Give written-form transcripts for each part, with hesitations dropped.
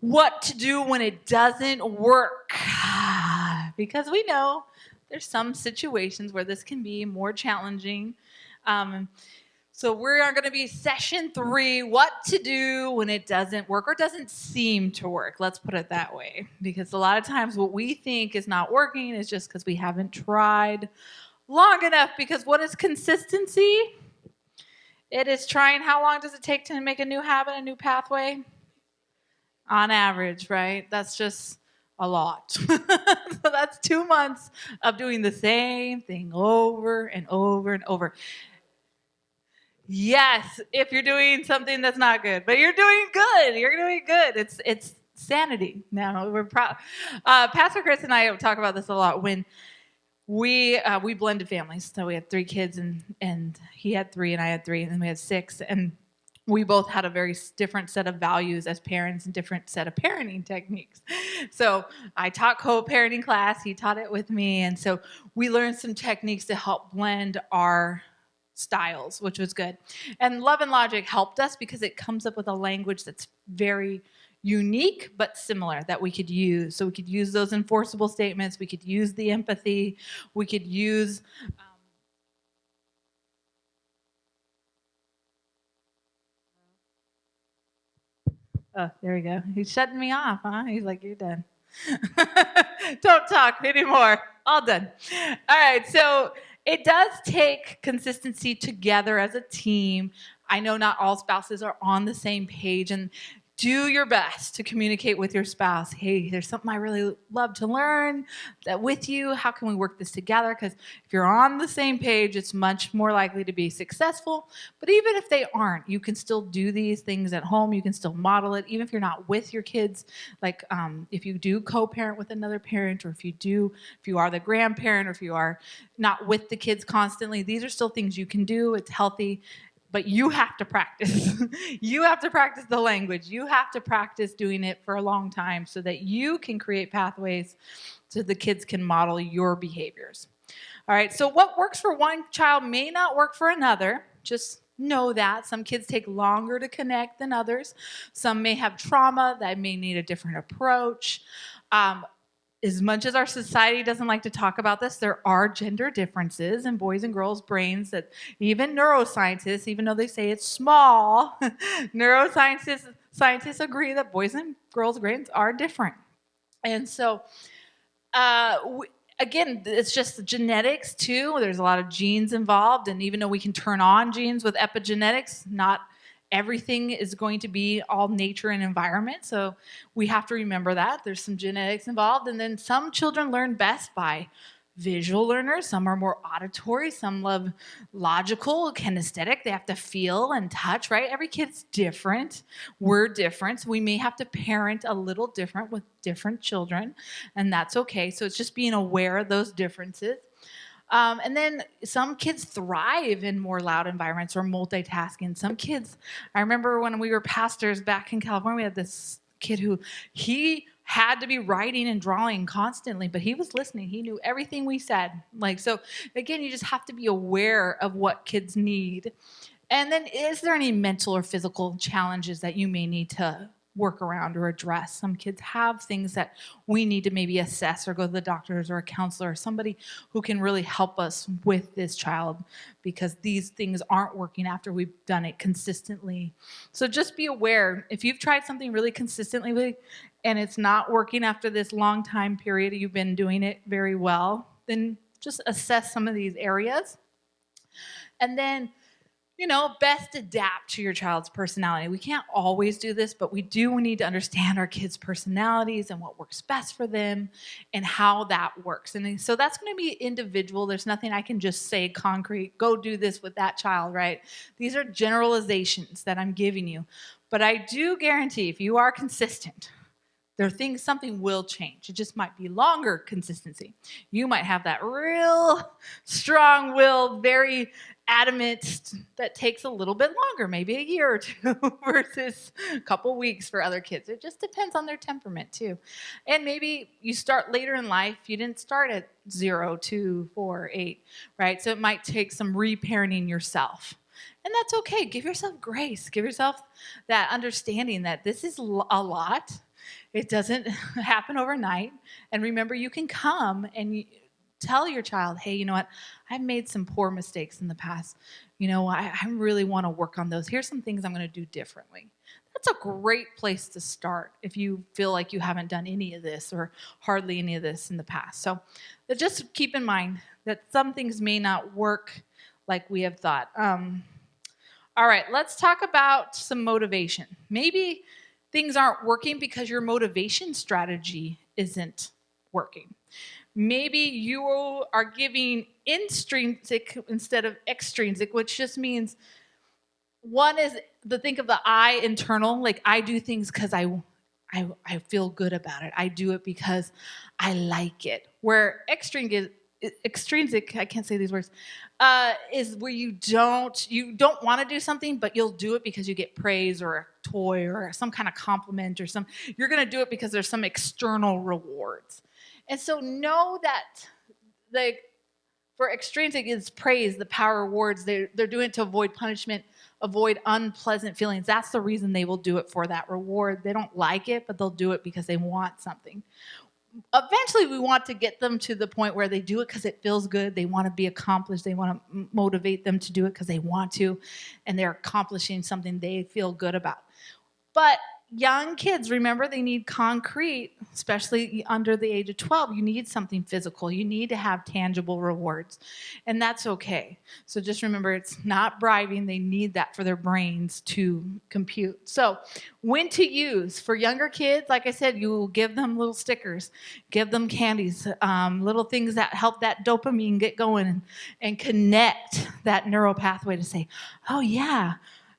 what to do when it doesn't work. Because we know there's some situations where this can be more challenging. So we're going to be session 3, what to do when it doesn't work or doesn't seem to work. Let's put it that way. Because a lot of times what we think is not working is just because we haven't tried long enough. Because what is consistency? It is trying. How long does it take to make a new habit, a new pathway? On average, right? That's just a lot. So that's 2 months of doing the same thing over and over and over. Yes, if you're doing something that's not good, but you're doing good. You're doing good. It's sanity. Now we're proud. Pastor Chris and I talk about this a lot when we blended families. So we had 3 kids, and he had 3 and I had 3, and then we had 6, and we both had a very different set of values as parents and different set of parenting techniques. So I taught co-parenting class. He taught it with me. And so we learned some techniques to help blend our styles, which was good. And Love and Logic helped us because it comes up with a language that's very unique but similar that we could use. So we could use those enforceable statements. We could use the empathy. We could use... Oh, there we go. He's shutting me off, huh? He's like, you're done. Don't talk anymore. All done. All right, so it does take consistency together as a team. I know not all spouses are on the same page, and do your best to communicate with your spouse. Hey, there's something I really love to learn that with you. How can we work this together? Because if you're on the same page, it's much more likely to be successful. But even if they aren't, you can still do these things at home. You can still model it, even if you're not with your kids. Like if you do co-parent with another parent, or if you are the grandparent, or if you are not with the kids constantly, these are still things you can do. It's healthy. But you have to practice. You have to practice the language. You have to practice doing it for a long time so that you can create pathways so the kids can model your behaviors. All right, so what works for one child may not work for another. Just know that. Some kids take longer to connect than others. Some may have trauma that may need a different approach. As much as our society doesn't like to talk about this, there are gender differences in boys' and girls' brains that even neuroscientists, even though they say it's small, scientists agree that boys' and girls' brains are different. And so, again, it's just genetics too. There's a lot of genes involved, and even though we can turn on genes with epigenetics, not everything is going to be all nature and environment. So we have to remember that. There's some genetics involved. And then some children learn best by visual learners. Some are more auditory. Some love logical, kinesthetic. They have to feel and touch, right? Every kid's different. We're different. So we may have to parent a little different with different children, and that's okay. So it's just being aware of those differences. And then some kids thrive in more loud environments or multitasking. Some kids, I remember when we were pastors back in California, we had this kid who he had to be writing and drawing constantly, but he was listening. He knew everything we said. So again, you just have to be aware of what kids need. And then is there any mental or physical challenges that you may need to work around or address? Some kids have things that we need to maybe assess or go to the doctors or a counselor or somebody who can really help us with this child, because these things aren't working after we've done it consistently. So just be aware. If you've tried something really consistently and it's not working after this long time period, you've been doing it very well, then just assess some of these areas. And then best adapt to your child's personality. We can't always do this, but we do need to understand our kids' personalities and what works best for them and how that works. And so that's going to be individual. There's nothing I can just say concrete, go do this with that child, right? These are generalizations that I'm giving you. But I do guarantee if you are consistent, something will change. It just might be longer consistency. You might have that real strong will, very adamant, that takes a little bit longer, maybe a year or 2 versus a couple weeks for other kids. It just depends on their temperament too. And maybe you start later in life. You didn't start at 0, 2, 4, 8, right? So it might take some reparenting yourself. And that's okay. Give yourself grace. Give yourself that understanding that this is a lot. It doesn't happen overnight. And remember, you can come and tell your child, hey, you know what? I've made some poor mistakes in the past. I really want to work on those. Here's some things I'm going to do differently. That's a great place to start if you feel like you haven't done any of this or hardly any of this in the past. So just keep in mind that some things may not work like we have thought. All right, let's talk about some motivation. Maybe things aren't working because your motivation strategy isn't working. Maybe you are giving intrinsic instead of extrinsic, which just means one is think of the I, internal, like I do things because I feel good about it. I do it because I like it. Where extrinsic, I can't say these words, is where you don't want to do something, but you'll do it because you get praise or a toy or some kind of compliment or you're going to do it because there's some external rewards. And so know that for extrinsic is praise, the power rewards. They're doing it to avoid punishment, avoid unpleasant feelings. That's the reason they will do it, for that reward. They don't like it, but they'll do it because they want something. Eventually, we want to get them to the point where they do it because it feels good. They want to be accomplished. They want to motivate them to do it because they want to, and they're accomplishing something they feel good about. But young kids, remember, they need concrete, especially under the age of 12. You need something physical. You need to have tangible rewards, and that's okay. So just remember, it's not bribing. They need that for their brains to compute. So when to use. For younger kids, like I said, you will give them little stickers, give them candies, little things that help that dopamine get going and connect that neural pathway to say, oh, yeah.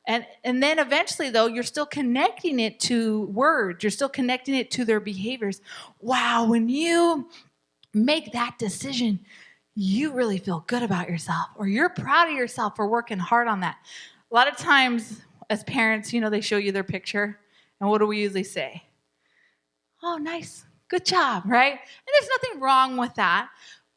And then eventually, though, you're still connecting it to words. You're still connecting it to their behaviors. Wow, when you make that decision, you really feel good about yourself, or you're proud of yourself for working hard on that. A lot of times, as parents, they show you their picture, and what do we usually say? Oh, nice, good job, right? And there's nothing wrong with that,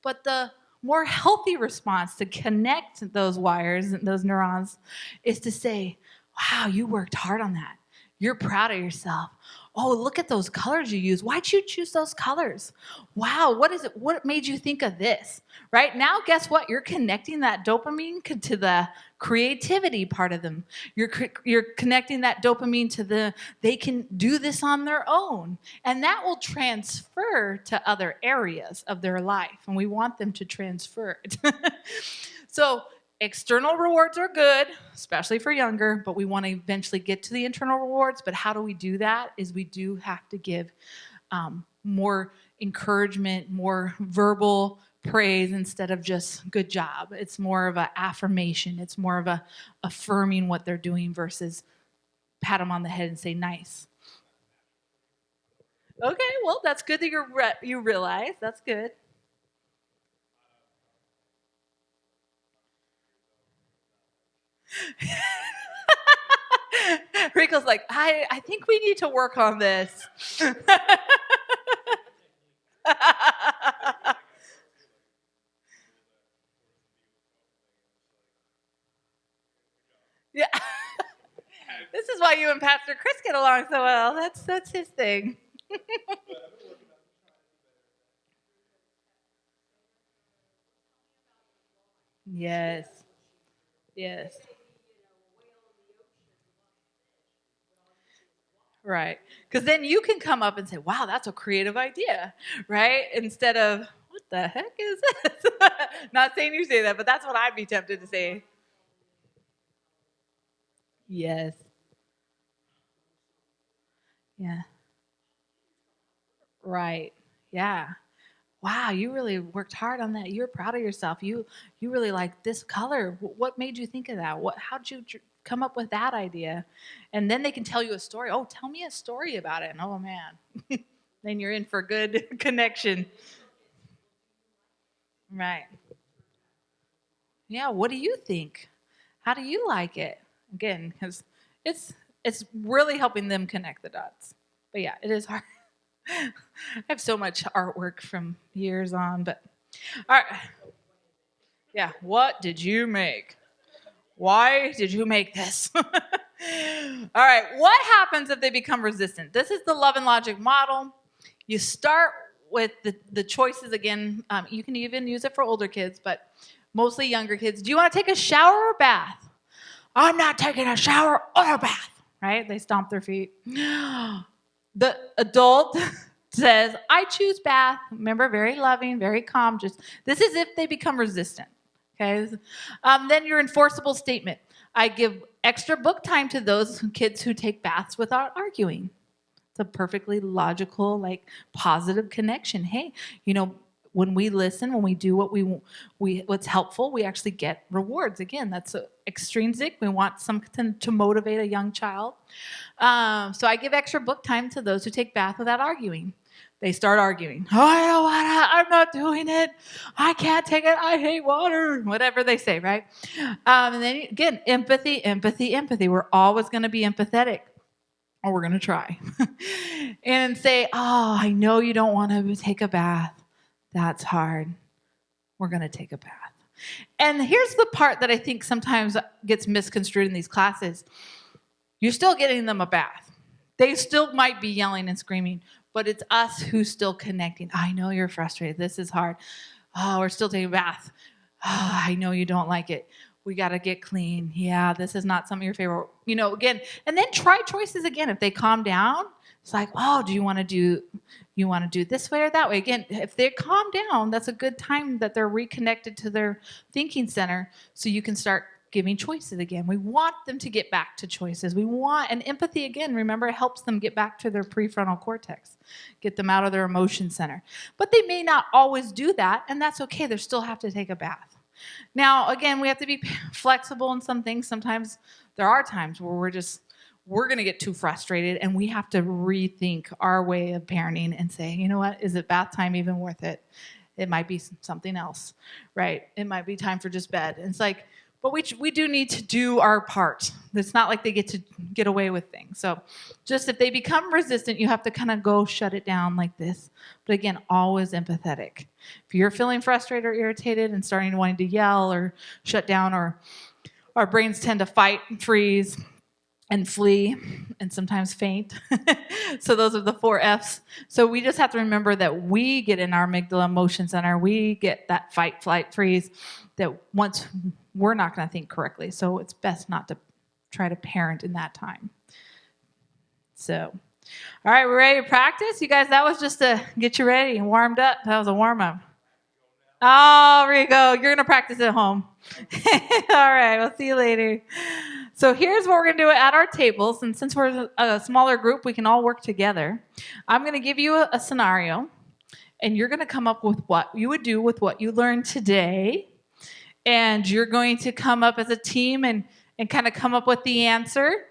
but the more healthy response to connect those wires and those neurons is to say, wow, you worked hard on that. You're proud of yourself. Oh, look at those colors you use. Why'd you choose those colors? Wow, what is it? What made you think of this? Right now, guess what? You're connecting that dopamine to the creativity part of them. You're connecting that dopamine to they can do this on their own. And that will transfer to other areas of their life. And we want them to transfer it. So external rewards are good, especially for younger, but we want to eventually get to the internal rewards. But how do we do that? Is we do have to give more encouragement, more verbal praise instead of just good job. It's more of an affirmation. It's more of a affirming what they're doing versus pat them on the head and say nice. Okay, well, that's good that you realize. That's good. Rico's like, I think we need to work on this. Yeah. This is why you and Pastor Chris get along so well. That's his thing. Yes. Yes. Right. Because then you can come up and say, wow, that's a creative idea, right? Instead of, what the heck is this? Not saying you say that, but that's what I'd be tempted to say. Yes. Yeah. Right. Yeah. Wow, you really worked hard on that. You're proud of yourself. You really like this color. What made you think of that? How did you come up with that idea? And then they can tell you a story. Oh, tell me a story about it. And oh man, then you're in for good connection. Right. Yeah. What do you think? How do you like it? Again, because it's really helping them connect the dots. But yeah, it is hard. I have so much artwork from years on, but all right. Yeah. What did you make? Why did you make this? All right, what happens if they become resistant? This is the love and logic model. You start with the choices again. You can even use it for older kids, but mostly younger kids. Do you want to take a shower or bath? I'm not taking a shower or a bath, right? They stomp their feet. The adult says, I choose bath. Remember, very loving, very calm. Just this is if they become resistant. Okay. Then your enforceable statement. I give extra book time to those kids who take baths without arguing. It's a perfectly logical, like positive connection. Hey, when we listen, when we do what's helpful, we actually get rewards. Again, that's extrinsic. We want something to motivate a young child. So I give extra book time to those who take bath without arguing. They start arguing. Oh, I don't want to. I'm not doing it. I can't take it. I hate water. Whatever they say, right? And then again, empathy. We're always going to be empathetic. Or we're going to try. And say, oh, I know you don't want to take a bath. That's hard. We're going to take a bath. And here's the part that I think sometimes gets misconstrued in these classes. You're still getting them a bath. They still might be yelling and screaming, but it's us who's still connecting. I know you're frustrated. This is hard. Oh, we're still taking a bath. Oh, I know you don't like it. We got to get clean. Yeah, this is not some of your favorite, again. And then try choices again. If they calm down, it's like, oh, do you want to do this way or that way? Again, if they calm down, that's a good time that they're reconnected to their thinking center so you can start giving choices again. We want them to get back to choices. And empathy, again, remember, it helps them get back to their prefrontal cortex, get them out of their emotion center. But they may not always do that, and that's okay. They still have to take a bath. Now, again, we have to be flexible in some things. Sometimes there are times where we're going to get too frustrated, and we have to rethink our way of parenting and say, you know what, is it bath time even worth it? It might be something else, right? It might be time for just bed. And it's like, but we do need to do our part. It's not like they get to get away with things. So just if they become resistant, you have to kind of go shut it down like this. But again, always empathetic. If you're feeling frustrated or irritated and starting to wanting to yell or shut down, or our brains tend to fight and freeze and flee and sometimes faint. So those are the 4 Fs. So we just have to remember that we get in our amygdala emotion center. We get that fight, flight, freeze that once we're not going to think correctly. So it's best not to try to parent in that time. So, all right, we're ready to practice? You guys, that was just to get you ready and warmed up. That was a warm-up. Oh, there you go. You're going to practice at home. All right, we'll see you later. So here's what we're going to do at our tables. And since we're a smaller group, we can all work together. I'm going to give you a scenario, and you're going to come up with what you would do with what you learned today. And you're going to come up as a team and kind of come up with the answer.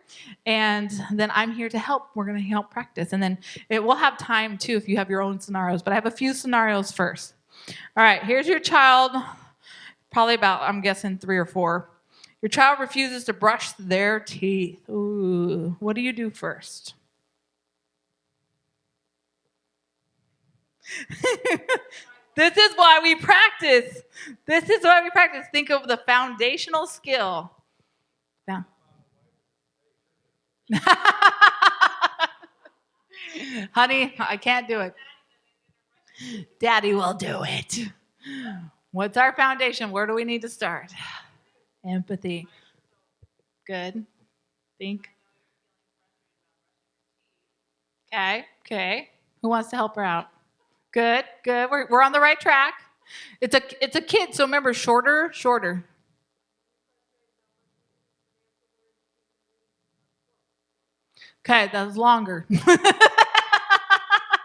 And then I'm here to help. We're going to help practice. And then we'll have time, too, if you have your own scenarios. But I have a few scenarios first. All right, here's your child, probably about, I'm guessing, 3 or 4. Your child refuses to brush their teeth. Ooh, what do you do first? This is why we practice. Think of the foundational skill. Yeah. Honey, I can't do it. Daddy will do it. What's our foundation? Where do we need to start? Empathy. Good. Think. Okay. Who wants to help her out? Good. We're on the right track. It's a kid, so remember, shorter. Okay, that was longer.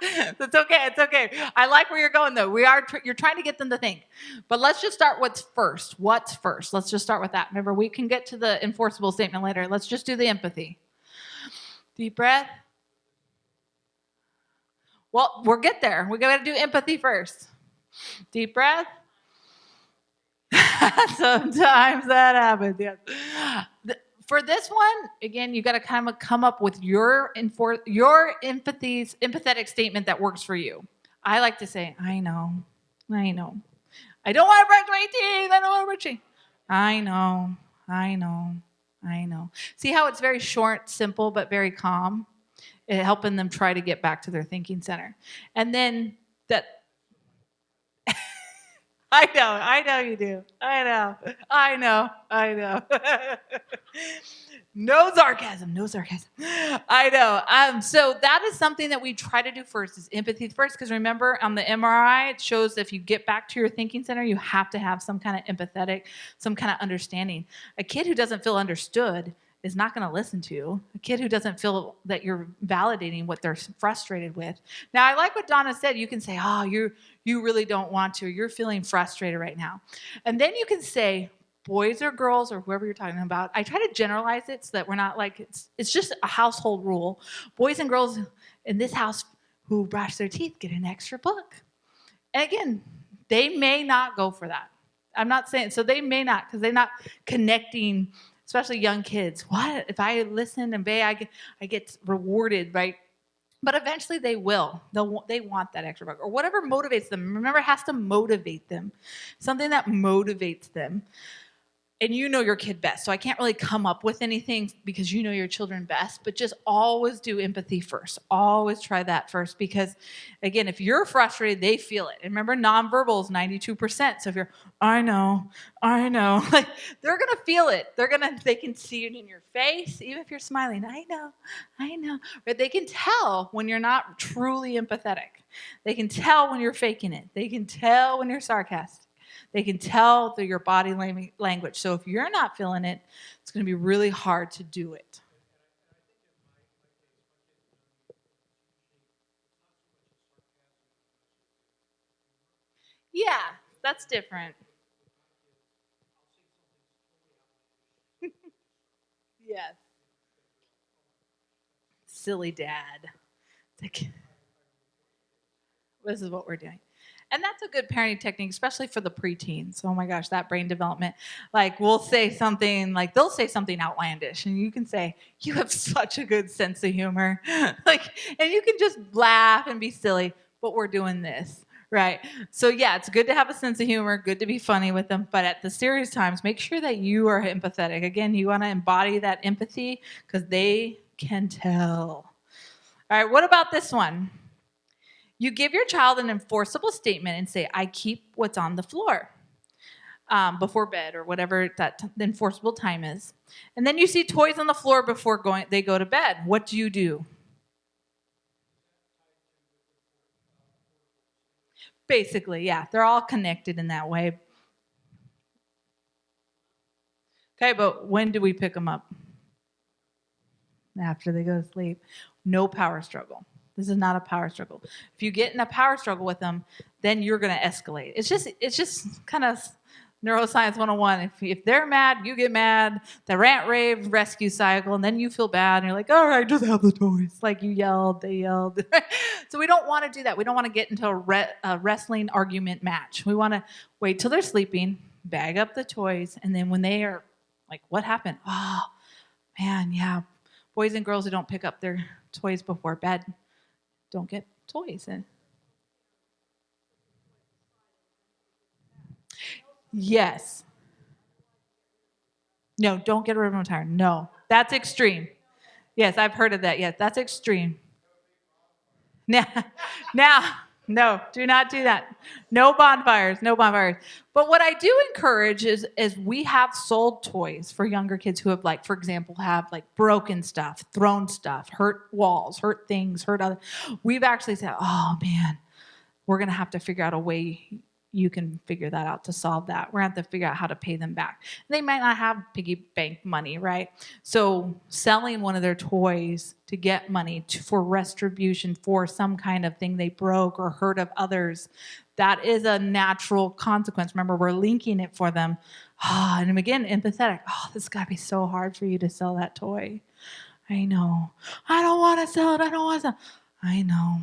It's okay. I like where you're going, though. You're trying to get them to think. But let's just start what's first. Let's just start with that. Remember, we can get to the enforceable statement later. Let's just do the empathy. Deep breath. Well, we'll get there. We got to do empathy first. Deep breath. Sometimes that happens. Yes. For this one, again, you got to kind of come up with your empathetic statement that works for you. I like to say, I know. I don't want to brush my teeth. I don't want to brush my teeth. I know. I know. See how it's very short, simple, but very calm? It helping them try to get back to their thinking center. And then that I know you do. I know. No sarcasm, no sarcasm. I know. So that is something that we try to do first is empathy first, because remember on the MRI, it shows if you get back to your thinking center, you have to have some kind of empathetic, some kind of understanding. A kid who doesn't feel understood is not going to listen to you. A kid who doesn't feel that you're validating what they're frustrated with. Now, I like what Donna said. You can say, oh, you really don't want to, or you're feeling frustrated right now. And then you can say, boys or girls or whoever you're talking about, I try to generalize it so that we're not like, it's just a household rule. Boys and girls in this house who brush their teeth get an extra book. And again, they may not go for that. I'm not saying, so they may not, because they're not connecting, especially young kids. What? If I listen and obey, I get rewarded, right? But eventually they will. They want that extra buck or whatever motivates them. Remember, it has to motivate them. Something that motivates them. And you know your kid best. So I can't really come up with anything because you know your children best, but just always do empathy first. Always try that first because, again, if you're frustrated, they feel it. And remember, nonverbal is 92%. So if you're, I know, like they're going to feel it. They can see it in your face, even if you're smiling. I know. But they can tell when you're not truly empathetic. They can tell when you're faking it. They can tell when you're sarcastic. They can tell through your body language. So if you're not feeling it, it's going to be really hard to do it. Yeah, that's different. Yes. Silly dad. Like, this is what we're doing. And that's a good parenting technique, especially for the preteens. Oh my gosh, that brain development. Like we'll say something, like they'll say something outlandish, and you can say, "You have such a good sense of humor," like, and you can just laugh and be silly. But we're doing this, right? So yeah, it's good to have a sense of humor, good to be funny with them. But at the serious times, make sure that you are empathetic. Again, you want to embody that empathy because they can tell. All right, what about this one? You give your child an enforceable statement and say, I keep what's on the floor before bed or whatever the enforceable time is. And then you see toys on the floor before they go to bed. What do you do? Basically, yeah. They're all connected in that way. Okay, but when do we pick them up? After they go to sleep. No power struggle. This is not a power struggle. If you get in a power struggle with them, then you're going to escalate. It's just kind of neuroscience 101. If they're mad, you get mad. The rant rave rescue cycle, and then you feel bad, and you're like, all right, just have the toys. Like you yelled, they yelled. So we don't want to do that. We don't want to get into a wrestling argument match. We want to wait till they're sleeping, bag up the toys, and then when they are like, what happened? Oh, man, yeah. Boys and girls who don't pick up their toys before bed don't get toys. And yes. No, don't get rid of them entirely. No, that's extreme. Yes, I've heard of that. Yes, that's extreme. Now, now, no, do not do that. No bonfires, no bonfires. But what I do encourage is we have sold toys for younger kids who have, like, for example, have like broken stuff, thrown stuff, hurt walls, hurt things, hurt other. We've actually said, oh man, we're going to have to figure out a way you can figure that out to solve that. We're going to have to figure out how to pay them back. They might not have piggy bank money, right? So selling one of their toys to get money for retribution for some kind of thing they broke or hurt of others, that is a natural consequence. Remember, we're linking it for them. And again, empathetic. Oh, this has got to be so hard for you to sell that toy. I know. I don't want to sell it. I don't want to sell it. I know.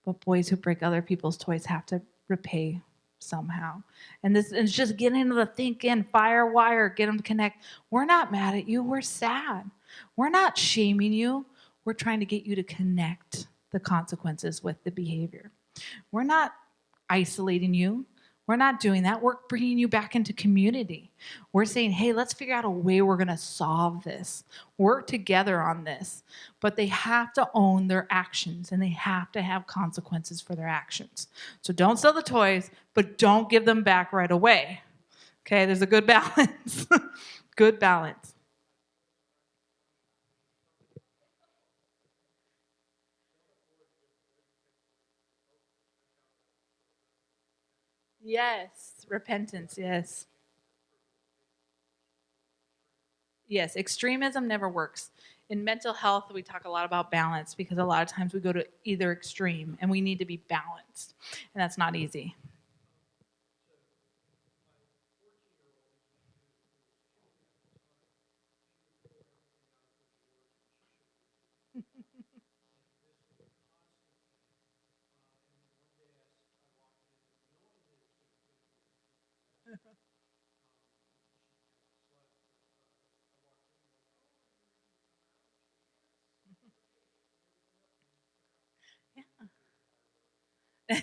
But boys who break other people's toys have to repay somehow. And it's just getting into the thinking, fire wire, get them to connect. We're not mad at you. We're sad. We're not shaming you. We're trying to get you to connect the consequences with the behavior. We're not isolating you. We're not doing that. We're bringing you back into community. We're saying, hey, let's figure out a way we're going to solve this, work together on this. But they have to own their actions, and they have to have consequences for their actions. So don't sell the toys, but don't give them back right away. Okay, there's a good balance. Good balance. Yes, repentance, yes. Yes, extremism never works. In mental health, we talk a lot about balance because a lot of times we go to either extreme and we need to be balanced. And that's not easy. Yeah. Yeah,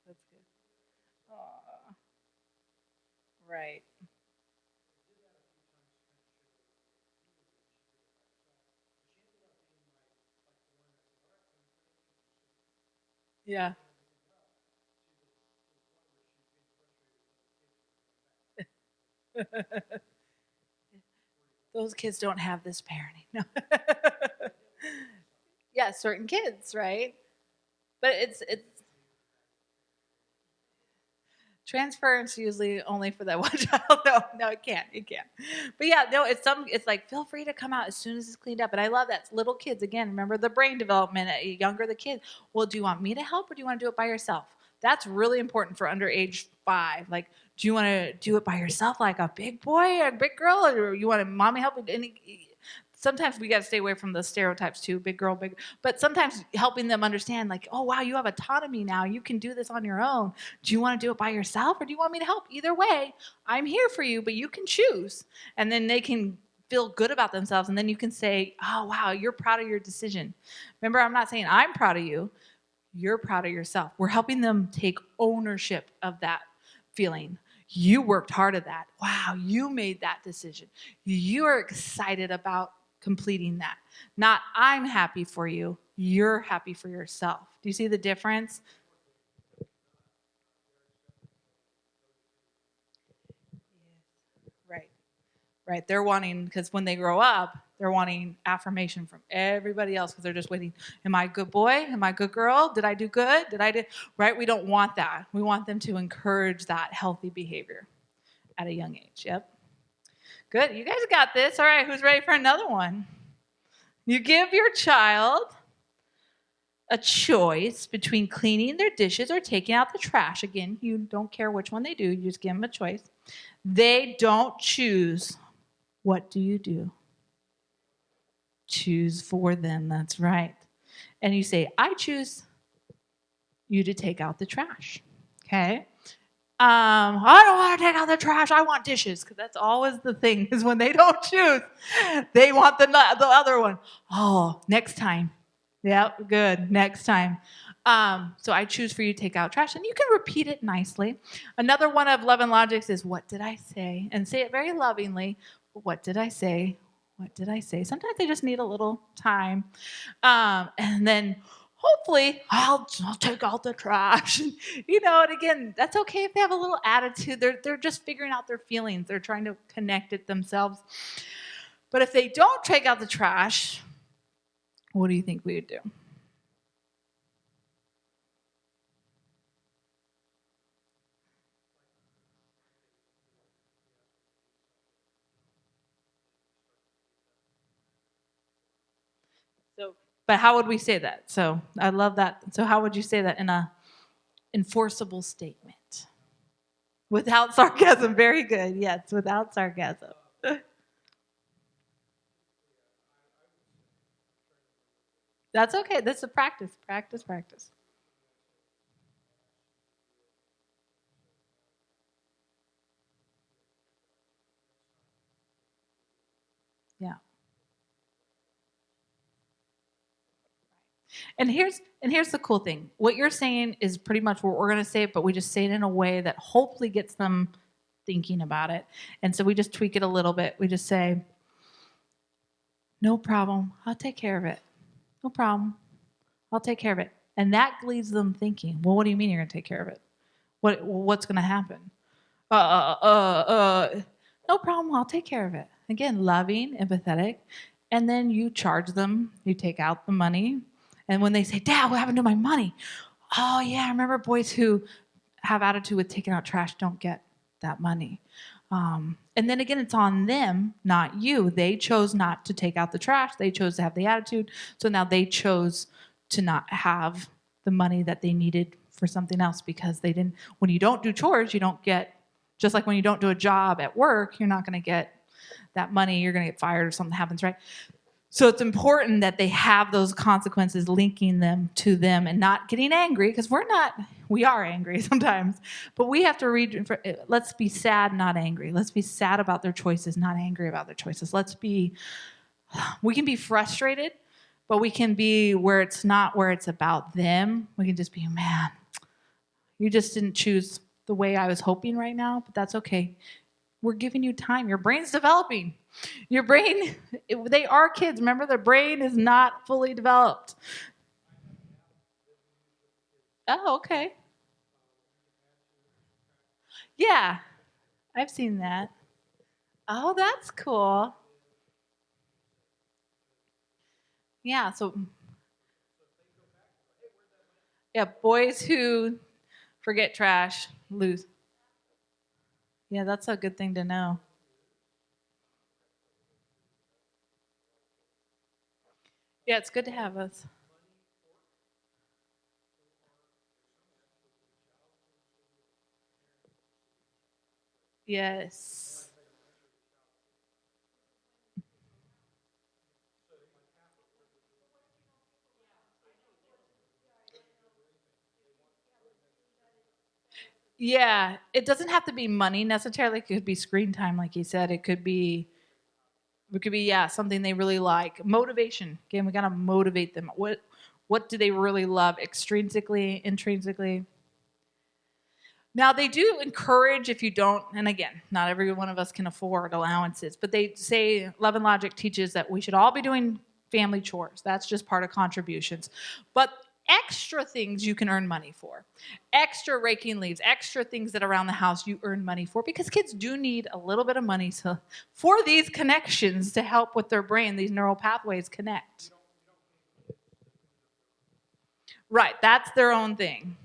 that's good. Aw, right. Yeah. Those kids don't have this parenting. No. Yeah, certain kids, right? But it's transference usually only for that one child. No, no, it can't. It can't. But yeah, no, it's like feel free to come out as soon as it's cleaned up. And I love that. It's little kids again. Remember the brain development. Younger the kid. Well, do you want me to help or do you want to do it by yourself? That's really important for under age 5. Like, do you want to do it by yourself, like a big boy, a big girl, or you want mommy help? And sometimes we got to stay away from the stereotypes too, big girl, big. But sometimes helping them understand, like, oh wow, you have autonomy now. You can do this on your own. Do you want to do it by yourself or do you want me to help? Either way, I'm here for you, but you can choose. And then they can feel good about themselves. And then you can say, oh, wow, you're proud of your decision. Remember, I'm not saying I'm proud of you. You're proud of yourself. We're helping them take ownership of that feeling. You worked hard at that. Wow, you made that decision. You are excited about completing that. Not I'm happy for you. You're happy for yourself. Do you see the difference? Right. Right. They're wanting, because when they grow up, they're wanting affirmation from everybody else because they're just waiting. Am I a good boy? Am I a good girl? Did I do good? Did I do right? We don't want that. We want them to encourage that healthy behavior at a young age. Yep. Good. You guys got this. All right. Who's ready for another one? You give your child a choice between cleaning their dishes or taking out the trash. Again, you don't care which one they do, you just give them a choice. They don't choose. What do you do? Choose for them. That's right. And you say, I choose you to take out the trash. Okay. I don't want to take out the trash. I want dishes because that's always the thing is when they don't choose, they want the other one. Oh, next time. Yep, good. Next time. So I choose for you to take out trash, and you can repeat it nicely. Another one of Love and Logic's is what did I say, and say it very lovingly. What did I say? What did I say? Sometimes they just need a little time, and then hopefully I'll take out the trash. And again, that's okay if they have a little attitude. They're just figuring out their feelings. They're trying to connect it themselves. But if they don't take out the trash, what do you think we would do? So, but how would we say that? So I love that. So how would you say that in a enforceable statement? Without sarcasm. Very good. Yes, without sarcasm. That's okay. That's a practice. Practice, practice. Yeah. And here's the cool thing. What you're saying is pretty much what we're going to say, but we just say it in a way that hopefully gets them thinking about it. And so we just tweak it a little bit. We just say, no problem. I'll take care of it. No problem. I'll take care of it. And that leaves them thinking, well, what do you mean you're going to take care of it? What's going to happen? No problem. I'll take care of it. Again, loving, empathetic. And then you charge them. You take out the money. And when they say, Dad, what happened to my money? Oh, yeah, I remember boys who have attitude with taking out trash don't get that money. And then again, it's on them, not you. They chose not to take out the trash. They chose to have the attitude. So now they chose to not have the money that they needed for something else because they didn't. When you don't do chores, you don't get, just like when you don't do a job at work, you're not going to get that money. You're going to get fired or something happens, right? So it's important that they have those consequences linking them to them and not getting angry, because we are angry sometimes, but we have to read, let's be sad, not angry. Let's be sad about their choices, not angry about their choices. We can be frustrated, but we can be where it's about them. We can just be, man, you just didn't choose the way I was hoping right now, but that's okay. We're giving you time. Your brain's developing. Your brain, they are kids. Remember, their brain is not fully developed. Oh, okay. Yeah, I've seen that. Oh, that's cool. Yeah, so, yeah, boys who forget trash lose. Yeah, that's a good thing to know. Yeah, it's good to have us. Yes. Yeah, it doesn't have to be money necessarily. It could be screen time, like you said. It could be yeah, something they really like. Motivation. Again, we gotta motivate them. What do they really love extrinsically, intrinsically? Now they do encourage if you don't, and again, not every one of us can afford allowances, but they say Love and Logic teaches that we should all be doing family chores. That's just part of contributions. But extra things you can earn money for. Extra raking leaves, extra things that around the house you earn money for, because kids do need a little bit of money for these connections to help with their brain, these neural pathways connect. Right, that's their own thing.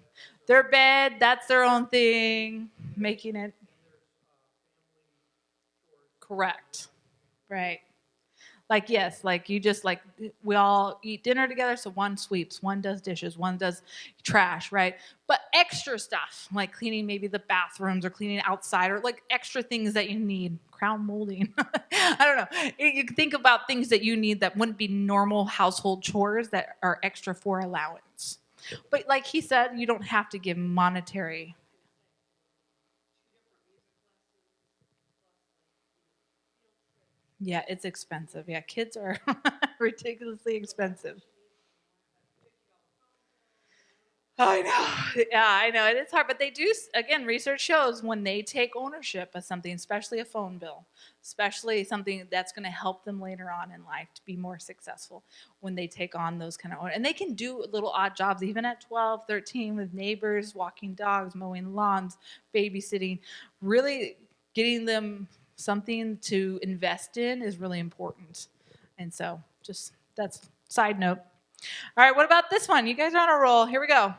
Their bed, that's their own thing, making it correct. Right. Like, yes, like you just like, we all eat dinner together. So one sweeps, one does dishes, one does trash, right? But extra stuff, like cleaning maybe the bathrooms or cleaning outside, or like extra things that you need, crown molding. I don't know. You can think about things that you need that wouldn't be normal household chores that are extra for allowance. But like he said, you don't have to give monetary. Yeah, it's expensive. Yeah, kids are ridiculously expensive. I know. Yeah, I know. It is hard, but they do, again, research shows when they take ownership of something, especially a phone bill, especially something that's going to help them later on in life to be more successful when they take on those kind of, and they can do little odd jobs even at 12, 13 with neighbors, walking dogs, mowing lawns, babysitting. Really getting them something to invest in is really important. And so just that's side note. All right, what about this one? You guys are on a roll. Here we go.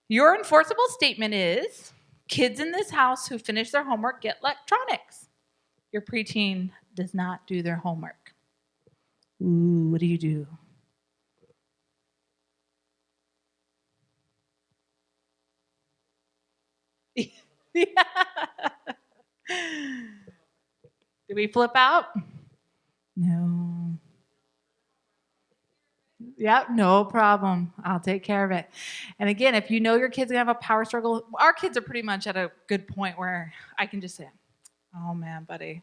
Your enforceable statement is kids in this house who finish their homework get electronics. Your preteen does not do their homework. Ooh, what do you do? Yeah. Do we flip out? No. Yeah, no problem. I'll take care of it. And again, if you know your kid's gonna have a power struggle, our kids are pretty much at a good point where I can just say, "Oh man, buddy,"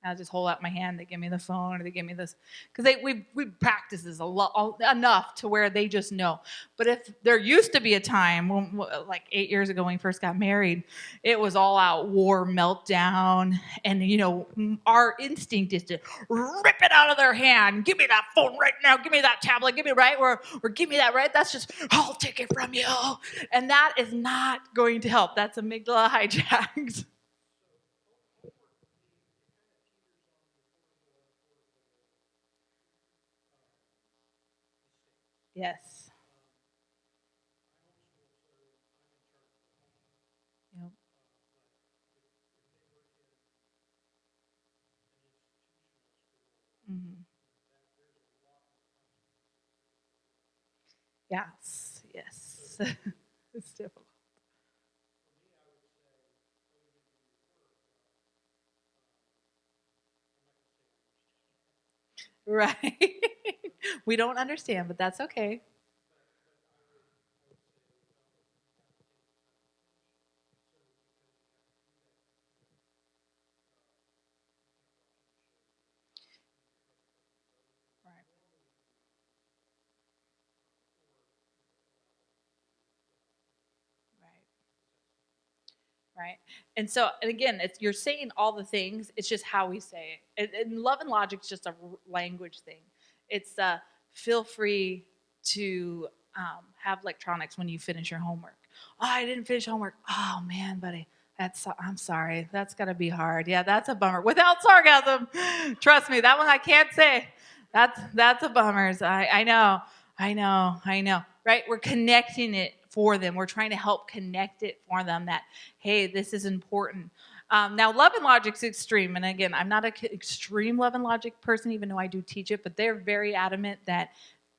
I just hold out my hand. They give me the phone, or they give me this, because we practice this a lot enough to where they just know. But if there used to be a time when, like 8 years ago when we first got married, it was all out war, meltdown, and our instinct is to rip it out of their hand. Give me that phone right now. Give me that tablet. Give me or give me that right. That's just, I'll take it from you, and that is not going to help. That's amygdala hijacked. Yes. Yep. Hmm. Yes. Yes. It's difficult. Right. We don't understand, but that's okay. Right. Right. Right. And so, and again, it's, you're saying all the things. It's just how we say it. And love and logic is just a language thing. It's feel free to have electronics when you finish your homework. Oh, I didn't finish homework. Oh man, buddy, I'm sorry. That's gotta be hard. Yeah, that's a bummer. Without sarcasm, trust me, that one I can't say. That's a bummer. So I know. Right? We're connecting it for them. We're trying to help connect it for them. That, hey, this is important. Now, love and logic's extreme, and again, I'm not an extreme love and logic person, even though I do teach it. But they're very adamant that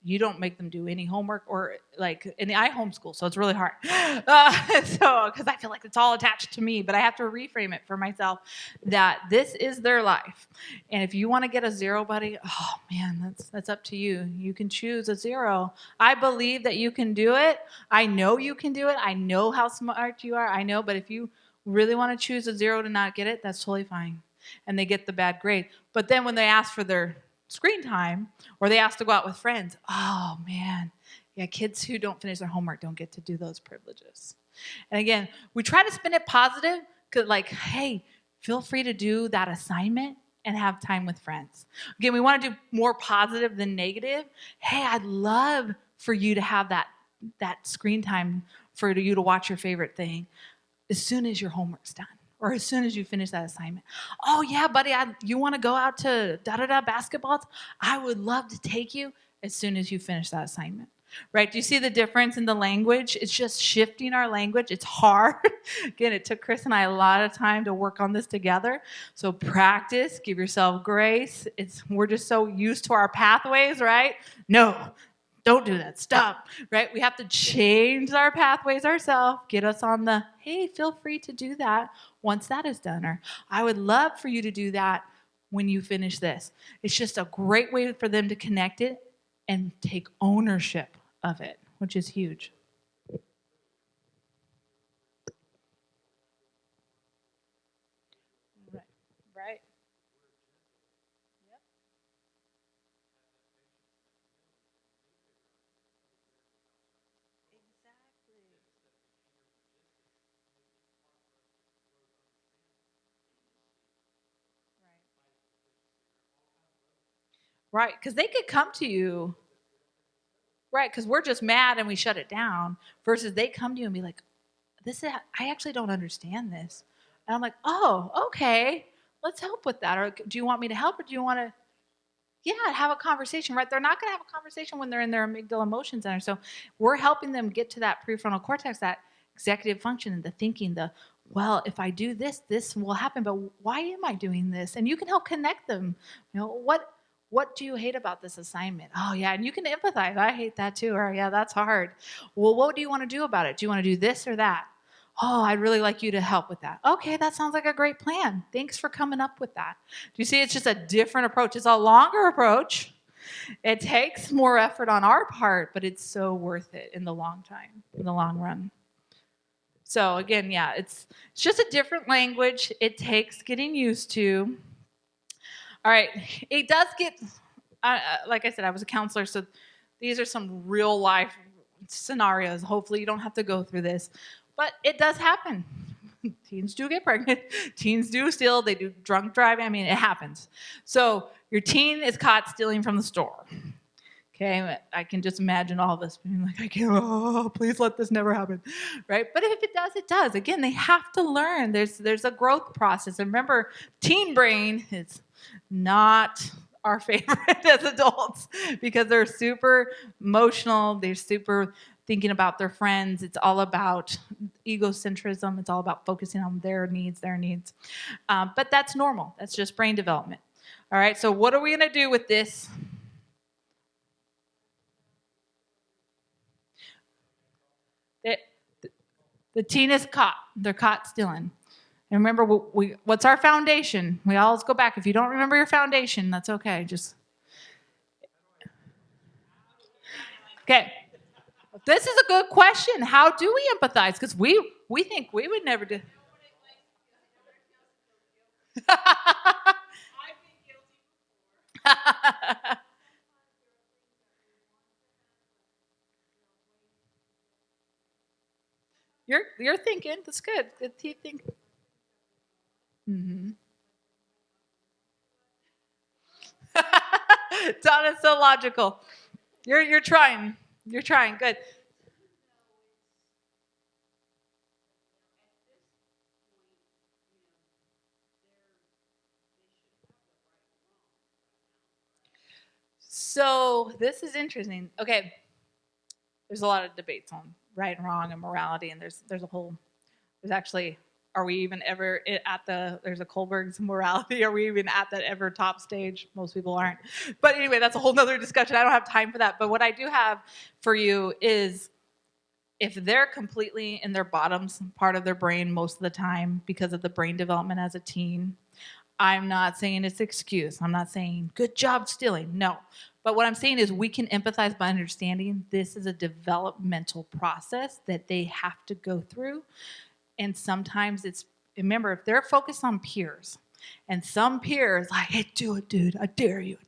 you don't make them do any homework, or like, and I homeschool, so it's really hard. So, because I feel like it's all attached to me, but I have to reframe it for myself that this is their life, and if you want to get a zero, buddy, oh man, that's up to you. You can choose a zero. I believe that you can do it. I know you can do it. I know how smart you are. I know, but if you really want to choose a zero to not get it, that's totally fine, and they get the bad grade. But then when they ask for their screen time, or they ask to go out with friends, oh man, yeah, kids who don't finish their homework don't get to do those privileges. And again, we try to spin it positive, because like, hey, feel free to do that assignment and have time with friends. Again, we want to do more positive than negative. Hey, I'd love for you to have that screen time, for you to watch your favorite thing as soon as your homework's done, or as soon as you finish that assignment. Oh yeah, buddy, you want to go out to da-da-da basketballs? I would love to take you as soon as you finish that assignment. Right? Do you see the difference in the language? It's just shifting our language. It's hard. Again, it took Chris and I a lot of time to work on this together. So practice, give yourself grace. We're just so used to our pathways, right? No, don't do that. Stop. Right? We have to change our pathways ourselves, get us on the, hey, feel free to do that once that is done. Or I would love for you to do that when you finish this. It's just a great way for them to connect it and take ownership of it, which is huge. Right. Right. Yep. Exactly. Right. Because they could come to you, right? Because we're just mad and we shut it down, versus they come to you and be like, this is, I actually don't understand this. And I'm like, oh, okay, let's help with that. Or do you want me to help, or do you want to, yeah, have a conversation, right? They're not going to have a conversation when they're in their amygdala emotion center. So we're helping them get to that prefrontal cortex, that executive function, and the thinking, the, well, if I do this, this will happen, but why am I doing this? And you can help connect them. What do you hate about this assignment? Oh yeah, and you can empathize. I hate that too. Or yeah, that's hard. Well, what do you want to do about it? Do you want to do this or that? Oh, I'd really like you to help with that. Okay, that sounds like a great plan. Thanks for coming up with that. Do you see? It's just a different approach. It's a longer approach. It takes more effort on our part, but it's so worth it in the long time, in the long run. So again, yeah, it's just a different language. It takes getting used to. All right. It does get, like I said, I was a counselor, so these are some real life scenarios. Hopefully, you don't have to go through this, but it does happen. Teens do get pregnant. Teens do steal. They do drunk driving. I mean, it happens. So your teen is caught stealing from the store. Okay, I can just imagine all this being like, I can't, oh, please let this never happen, right? But if it does, it does. Again, they have to learn. There's a growth process. And remember, teen brain is not our favorite as adults because they're super emotional. They're super thinking about their friends. It's all about egocentrism. It's all about focusing on their needs. But that's normal. That's just brain development. All right, so what are we going to do with this? The teen is caught. They're caught stealing. And remember, what's our foundation? We always go back. If you don't remember your foundation, that's okay. Okay. This is a good question. How do we empathize? Because we think we would never do. You're thinking. That's good. Good think. Mm-hmm. Donna, so logical. You're trying. You're trying. Good. So this is interesting. Okay, there's a lot of debates on right and wrong and morality, and there's actually, are we even ever at there's a Kohlberg's morality? Are we even at that ever top stage? Most people aren't. But anyway, that's a whole nother discussion. I don't have time for that. But what I do have for you is if they're completely in their bottoms part of their brain most of the time because of the brain development as a teen, I'm not saying it's an excuse. I'm not saying good job stealing. No. But what I'm saying is we can empathize by understanding this is a developmental process that they have to go through. And sometimes remember, if they're focused on peers, and some peers like, hey, do it, dude. I dare you.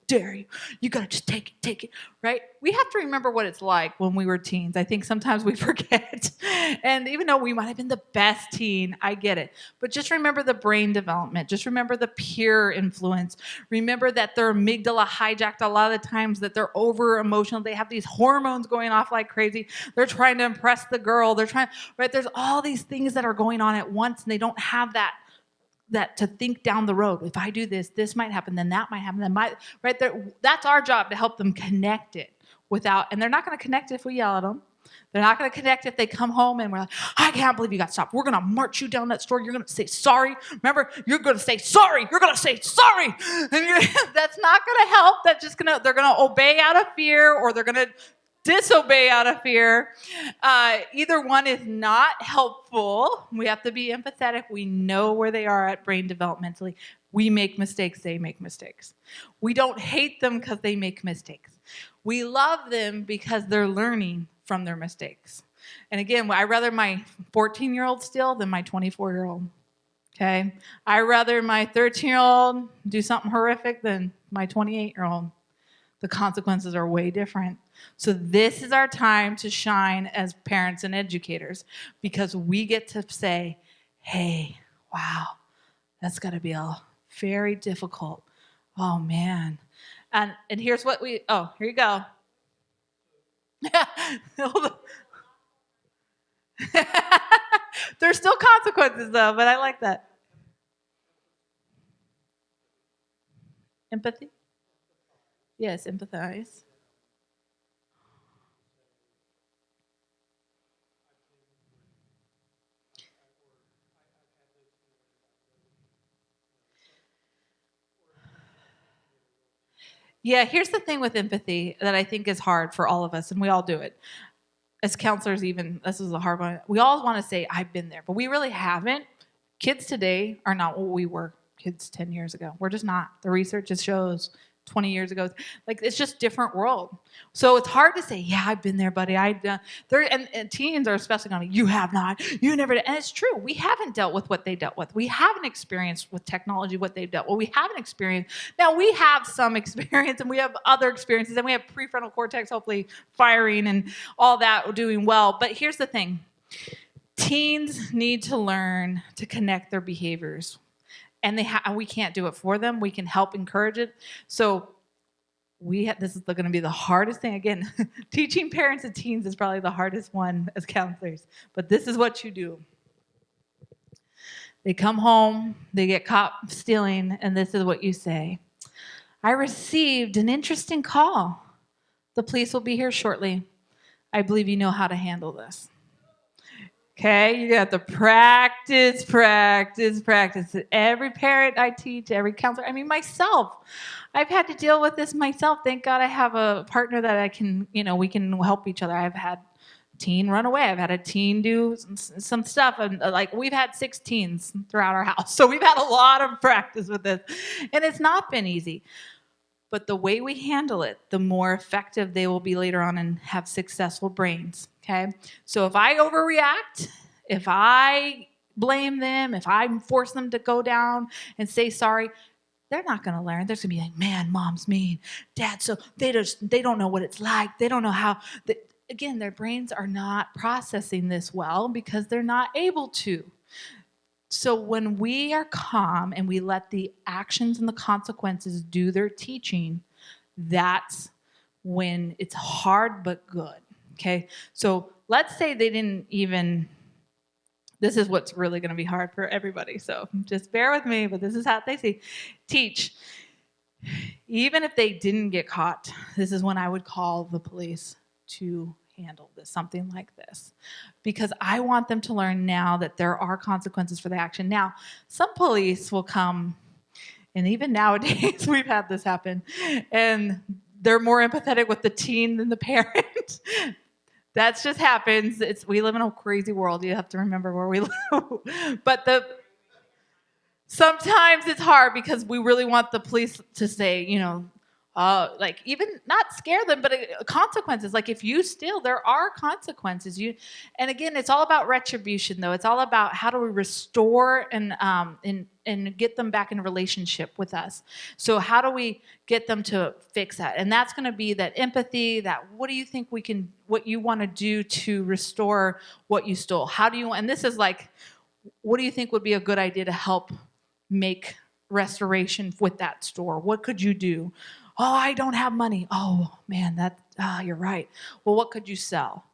You got to just take it, right? We have to remember what it's like when we were teens. I think sometimes we forget. And even though we might have been the best teen, I get it. But just remember the brain development. Just remember the peer influence. Remember that their amygdala hijacked a lot of the times, that they're over emotional. They have these hormones going off like crazy. They're trying to impress the girl. Right? There's all these things that are going on at once, and they don't have that to think down the road. If I do this might happen, then that might happen, right there. That's our job, to help them connect it and they're not going to connect it if we yell at them. They're not going to connect if they come home and we're like, I can't believe you got stopped. We're going to march you down that store. You're going to say sorry. Remember, you're going to say sorry. You're going to say sorry. And that's not going to help. They're going to obey out of fear, or they're going to disobey out of fear. Either one is not helpful. We have to be empathetic. We know where they are at brain developmentally. We make mistakes. They make mistakes. We don't hate them because they make mistakes. We love them because they're learning from their mistakes. And again, I'd rather my 14-year-old steal than my 24-year-old. Okay? I'd rather my 13-year-old do something horrific than my 28-year-old. The consequences are way different. So this is our time to shine as parents and educators, because we get to say, hey, wow, that's got to be very difficult. Oh, man. And here's what here you go. There's still consequences, though, but I like that. Empathy? Yes, empathize. Yeah, here's the thing with empathy that I think is hard for all of us, and we all do it. As counselors, even, this is a hard one. We all want to say, I've been there, but we really haven't. Kids today are not what we were kids 10 years ago. We're just not. The research just shows 20 years ago. Like, it's just different world. So it's hard to say, yeah, I've been there, buddy. And teens are especially going, you have not, you never did. And it's true. We haven't dealt with what they dealt with. We haven't experienced with technology what they've dealt with. We haven't experienced. Now, we have some experience, and we have other experiences, and we have prefrontal cortex hopefully firing and all that doing well. But here's the thing. Teens need to learn to connect their behaviors. And we can't do it for them. We can help encourage it. So this is going to be the hardest thing. Again, teaching parents and teens is probably the hardest one as counselors. But this is what you do. They come home, they get caught stealing, and this is what you say. I received an interesting call. The police will be here shortly. I believe you know how to handle this. Okay, you have to practice. Every parent I teach, every counselor, myself, I've had to deal with this myself. Thank God I have a partner that we can help each other. I've had a teen run away. I've had a teen do some stuff. And we've had 6 teens throughout our house. So we've had a lot of practice with this. And it's not been easy. But the way we handle it, the more effective they will be later on and have successful brains, okay? So if I overreact, if I blame them, if I force them to go down and say sorry, they're not going to learn. They're going to be like, man, mom's mean. Dad, so they don't know what it's like. They don't know how. Again, their brains are not processing this well because they're not able to. So when we are calm and we let the actions and the consequences do their teaching, that's when it's hard but good, okay? So let's say they didn't even, this is what's really going to be hard for everybody, so just bear with me, but this is how they teach. Even if they didn't get caught, this is when I would call the police to handle this, something like this, because I want them to learn now that there are consequences for the action. Now, some police will come, and even nowadays we've had this happen, and they're more empathetic with the teen than the parent. That just happens. We live in a crazy world. You have to remember where we live. But sometimes it's hard because we really want the police to say, even not scare them, but consequences. Like if you steal, there are consequences. And again, it's all about retribution, though. It's all about how do we restore and get them back in a relationship with us. So how do we get them to fix that? And that's going to be that empathy. That what do you think what you want to do to restore what you stole? And this is like, what do you think would be a good idea to help make restoration with that store? What could you do? Oh, I don't have money. Oh, man, you're right. Well, what could you sell?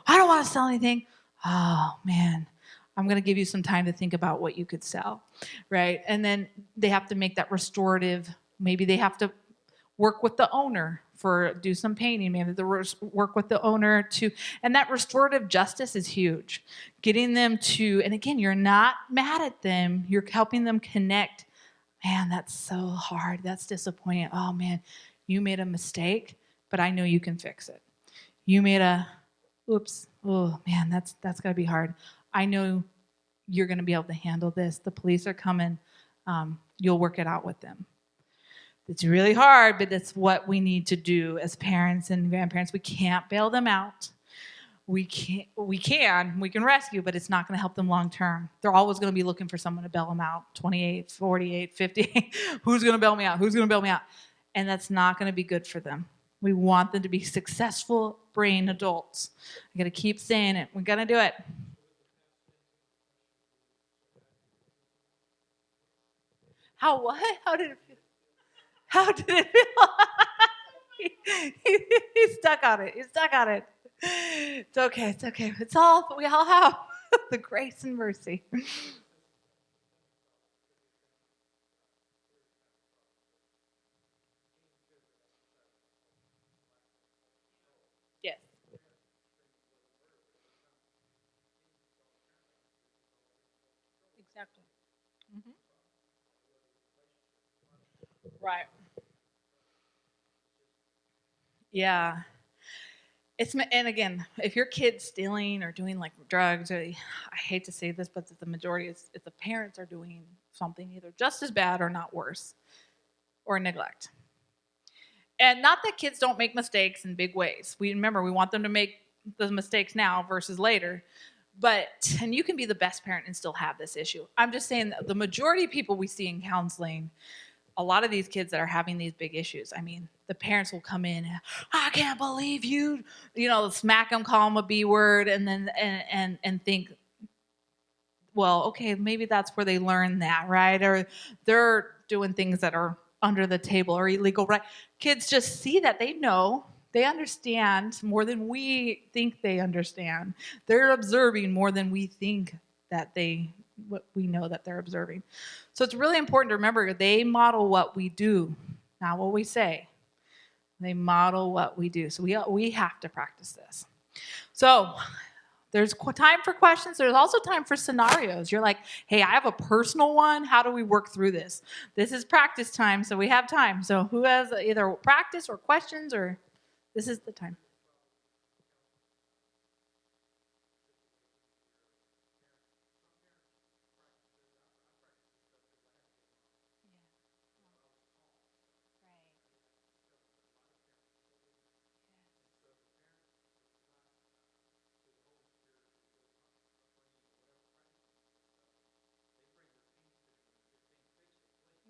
I don't want to sell anything. Oh, man, I'm going to give you some time to think about what you could sell, right? And then they have to make that restorative. Maybe they have to work with the owner do some painting. Maybe they work with the owner and that restorative justice is huge. Getting them and again, you're not mad at them. You're helping them connect. Man, that's so hard. That's disappointing. Oh, man, you made a mistake, but I know you can fix it. You made oops. Oh, man, that's got to be hard. I know you're going to be able to handle this. The police are coming. You'll work it out with them. It's really hard, but it's what we need to do as parents and grandparents. We can't bail them out. We can rescue, but it's not going to help them long term. They're always going to be looking for someone to bail them out. 28, 48, 50. Who's going to bail me out? Who's going to bail me out? And that's not going to be good for them. We want them to be successful brain adults. I got to keep saying it. We're going to do it. What? How did it feel? How did it feel? He's stuck on it. It's okay. We all have the grace and mercy. Yes. Exactly. Mm-hmm. Right. Yeah. And again, if your kid's stealing or doing like drugs, I hate to say this, but the majority is if the parents are doing something either just as bad or not worse, or neglect. And not that kids don't make mistakes in big ways. We want them to make the mistakes now versus later. But, and you can be the best parent and still have this issue. I'm just saying that the majority of people we see in counseling, a lot of these kids that are having these big issues, I mean, the parents will come in, I can't believe you, smack them, call them a B word, and then and think, well, okay, maybe that's where they learn that, right? Or they're doing things that are under the table or illegal, right? Kids just see that, they know, they understand more than we think they understand. They're observing more than we think that what we know that they're observing. So it's really important to remember they model what we do, not what we say. They model what we do. So we have to practice this. So there's time for questions. There's also time for scenarios. You're like, hey, I have a personal one. How do we work through this? This is practice time, so we have time. So who has either practice or questions, or this is the time.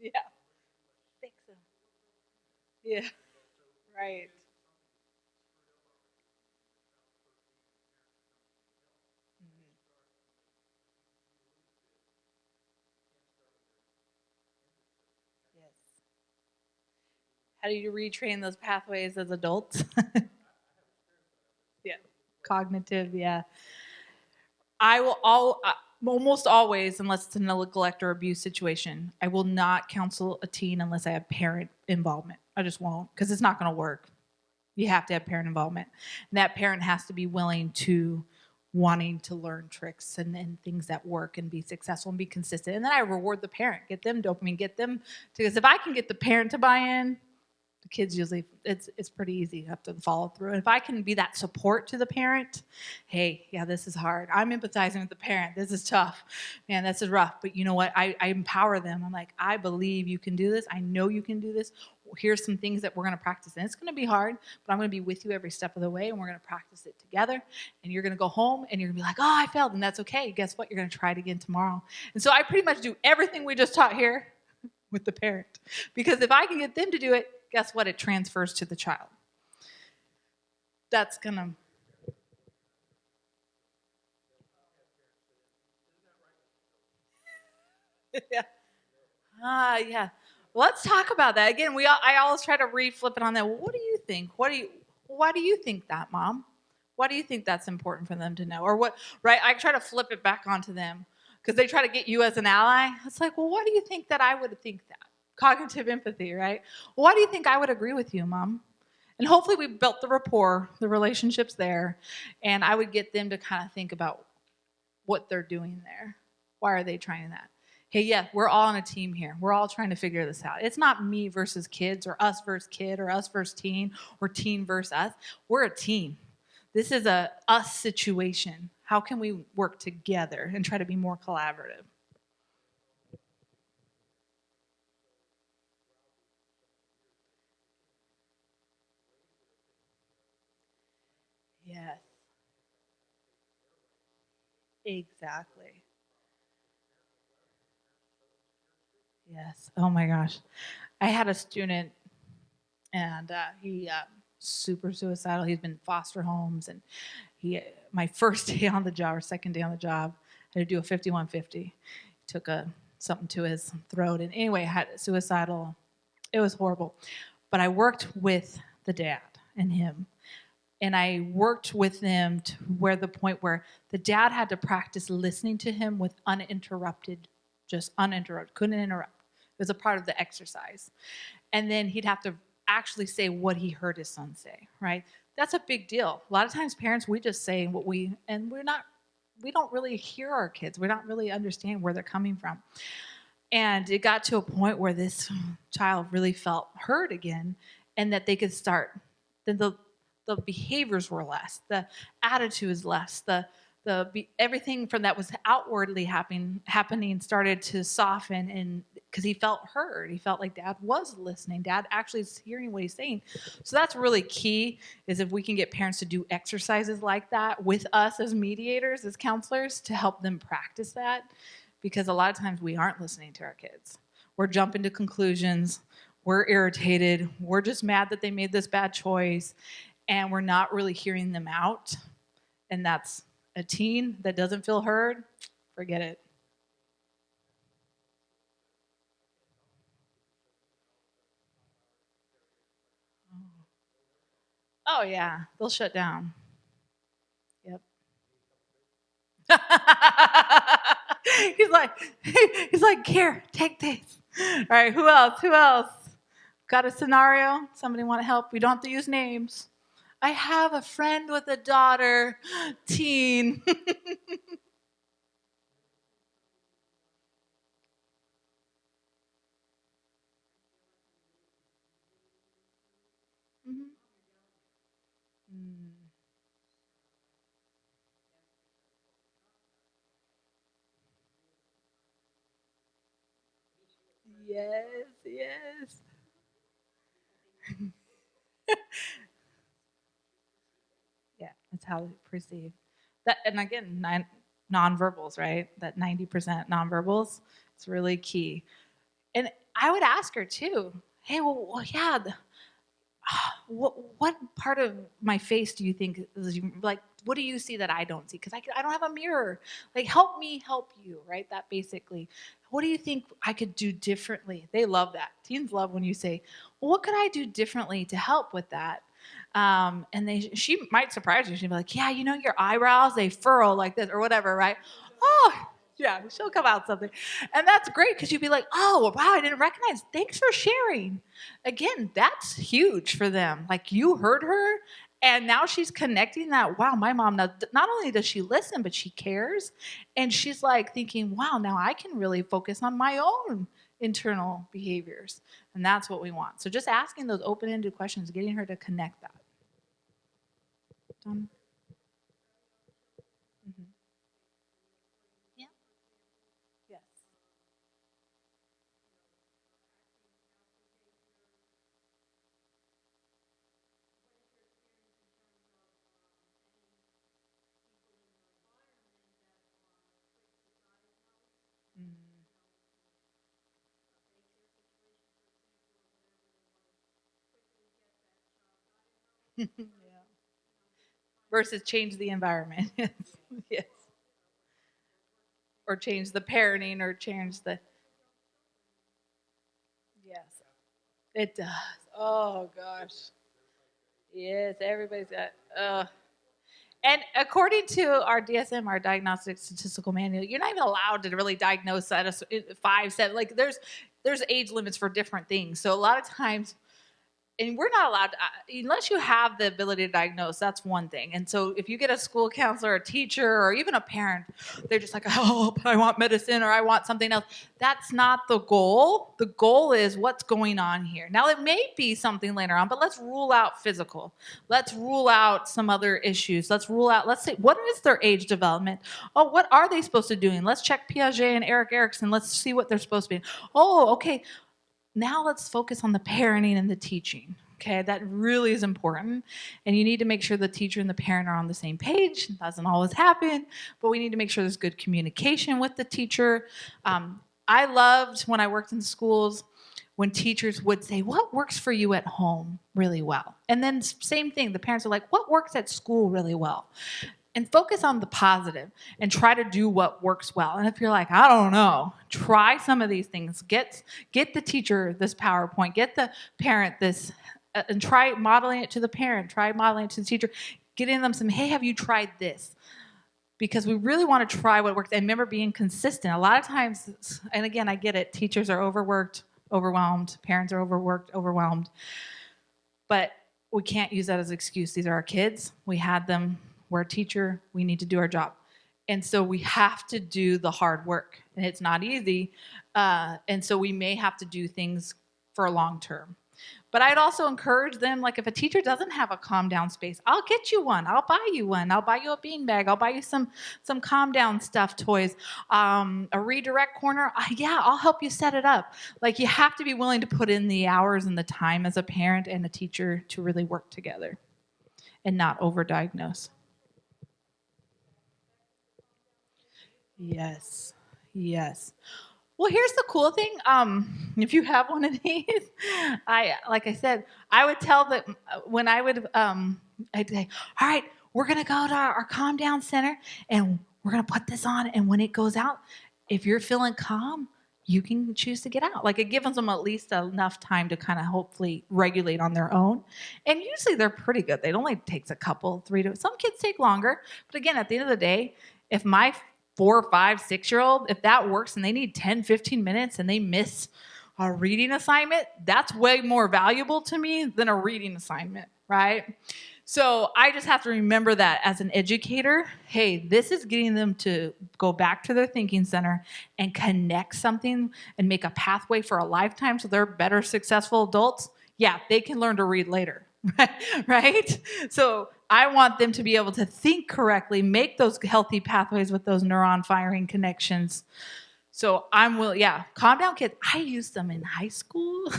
Yeah. Fix them. Yeah. Right. Mhm. Yes. How do you retrain those pathways as adults? Yeah. Cognitive, yeah. I will almost always, unless it's a neglect or abuse situation, I will not counsel a teen unless I have parent involvement. I just won't, because it's not going to work. You have to have parent involvement. And that parent has to be willing to wanting to learn tricks and things that work and be successful and be consistent. And then I reward the parent, get them dopamine, get them, because if I can get the parent to buy in, the kids usually, it's pretty easy after the follow through. And if I can be that support to the parent, hey, yeah, this is hard. I'm empathizing with the parent. This is tough. Man, this is rough. But you know what? I empower them. I'm like, I believe you can do this. I know you can do this. Here's some things that we're going to practice. And it's going to be hard, but I'm going to be with you every step of the way, and we're going to practice it together. And you're going to go home, and you're going to be like, oh, I failed, and that's okay. Guess what? You're going to try it again tomorrow. And so I pretty much do everything we just taught here with the parent. Because if I can get them to do it, guess what? It transfers to the child. That's going to... Yeah. Yeah. Let's talk about that. Again, I always try to reflip it on that. Well, what do you think? Why do you think that, Mom? Why do you think that's important for them to know? Or what, right? I try to flip it back onto them because they try to get you as an ally. It's like, well, why do you think that I would think that? Cognitive empathy, right? Well, why do you think I would agree with you, Mom? And hopefully we built the rapport, the relationships there, and I would get them to kind of think about what they're doing there. Why are they trying that? Hey, yeah, we're all on a team here. We're all trying to figure this out. It's not me versus kids or us versus kid or us versus teen or teen versus us. We're a team. This is a us situation. How can we work together and try to be more collaborative? Yes, exactly. Yes. Oh my gosh. I had a student, and he super suicidal. He's been in foster homes, and he my first day on the job or second day on the job, I had to do a 5150. He took something to his throat, and anyway, had suicidal. It was horrible, but I worked with the dad and him, and I worked with them to where the point where the dad had to practice listening to him with uninterrupted, just uninterrupted, couldn't interrupt. It was a part of the exercise. And then he'd have to actually say what he heard his son say, right? That's a big deal. A lot of times parents, we just say what and we don't really hear our kids. We don't really understand where they're coming from. And it got to a point where this child really felt heard again, and that they could start, then the behaviors were less, the attitude was less, everything from that was outwardly happening started to soften, and because he felt heard. He felt like dad was listening. Dad actually is hearing what he's saying. So that's really key, is if we can get parents to do exercises like that with us as mediators, as counselors, to help them practice that. Because a lot of times we aren't listening to our kids. We're jumping to conclusions. We're irritated. We're just mad that they made this bad choice. And we're not really hearing them out. And that's a teen that doesn't feel heard. Forget it. Oh, yeah. They'll shut down. Yep. he's he's like, here, take this. All right, who else? Who else? Got a scenario? Somebody want to help? We don't have to use names. I have a friend with a daughter, teen. Mhm. Mm. Yes, yes. Yeah, that's how they perceive that. And again, nonverbals, right? That 90% nonverbals. It's really key. And I would ask her too. Hey, well yeah. What part of my face do you think is like? What do you see that I don't see? Because I don't have a mirror. Like, help me help you, right? That basically. What do you think I could do differently? They love that. Teens love when you say, "Well, what could I do differently to help with that?" And she might surprise you. She'd be like, "Yeah, you know, your eyebrows they furrow like this or whatever, right?" Oh, yeah, she'll come out something, and that's great because you'd be like, "Oh, wow, I didn't recognize. Thanks for sharing." Again, that's huge for them. Like you heard her, and now she's connecting that. Wow, my mom not only does she listen, but she cares, and she's like thinking, "Wow, now I can really focus on my own internal behaviors," and that's what we want. So just asking those open-ended questions, getting her to connect that. Done. Mm-hmm. Yeah. Yes. Mm. Yeah. Versus change the environment. Yes. Yes. Or change the parenting or change the. Yes. It does. Oh gosh. Yes, everybody's got. And according to our DSM, our Diagnostic Statistical Manual, you're not even allowed to really diagnose at a 5, 7. Like there's age limits for different things. So a lot of times and we're not allowed to, unless you have the ability to diagnose, that's one thing. And so if you get a school counselor, a teacher, or even a parent, they're just like, oh, I want medicine or I want something else. That's not the goal. The goal is what's going on here. Now it may be something later on, but let's rule out physical. Let's rule out some other issues. Let's say, what is their age development? Oh, what are they supposed to do? Let's check Piaget and Eric Erikson. Let's see what they're supposed to be. Oh, okay, now let's focus on the parenting and the teaching. Okay, that really is important. And you need to make sure the teacher and the parent are on the same page. It doesn't always happen, but we need to make sure there's good communication with the teacher. I loved when I worked in schools when teachers would say, what works for you at home really well? And then same thing, the parents are like, what works at school really well? And focus on the positive and try to do what works well. And if you're like, I don't know, try some of these things. Get the teacher this PowerPoint, get the parent this, and try modeling it to the parent, try modeling it to the teacher, getting them some, hey, have you tried this? Because we really want to try what works. And remember being consistent. A lot of times, and again, I get it, teachers are overworked, overwhelmed, parents are overworked, overwhelmed. But we can't use that as an excuse. These are our kids. We had them. We're a teacher. We need to do our job. And so we have to do the hard work. And it's not easy. And so we may have to do things for a long term. But I'd also encourage them, like if a teacher doesn't have a calm down space, I'll get you one. I'll buy you one. I'll buy you a beanbag. I'll buy you some calm down stuff toys. A redirect corner. Yeah, I'll help you set it up. Like you have to be willing to put in the hours and the time as a parent and a teacher to really work together and not overdiagnose. Yes. Yes. Well, here's the cool thing. If you have one of these, like I said, I would tell that when I'd say, all right, we're gonna go to our calm down center and we're gonna put this on, and when it goes out, if you're feeling calm, you can choose to get out. Like it gives them at least enough time to kind of hopefully regulate on their own. And usually they're pretty good. It only takes a couple, some kids take longer. But again, at the end of the day, if my 4, 5, 6-year-old, if that works and they need 10, 15 minutes and they miss a reading assignment, that's way more valuable to me than a reading assignment, right? So I just have to remember that as an educator, hey, this is getting them to go back to their thinking center and connect something and make a pathway for a lifetime so they're better, successful adults. Yeah, they can learn to read later, right? So I want them to be able to think correctly, make those healthy pathways with those neuron firing connections. So calm down kids. I use them in high school.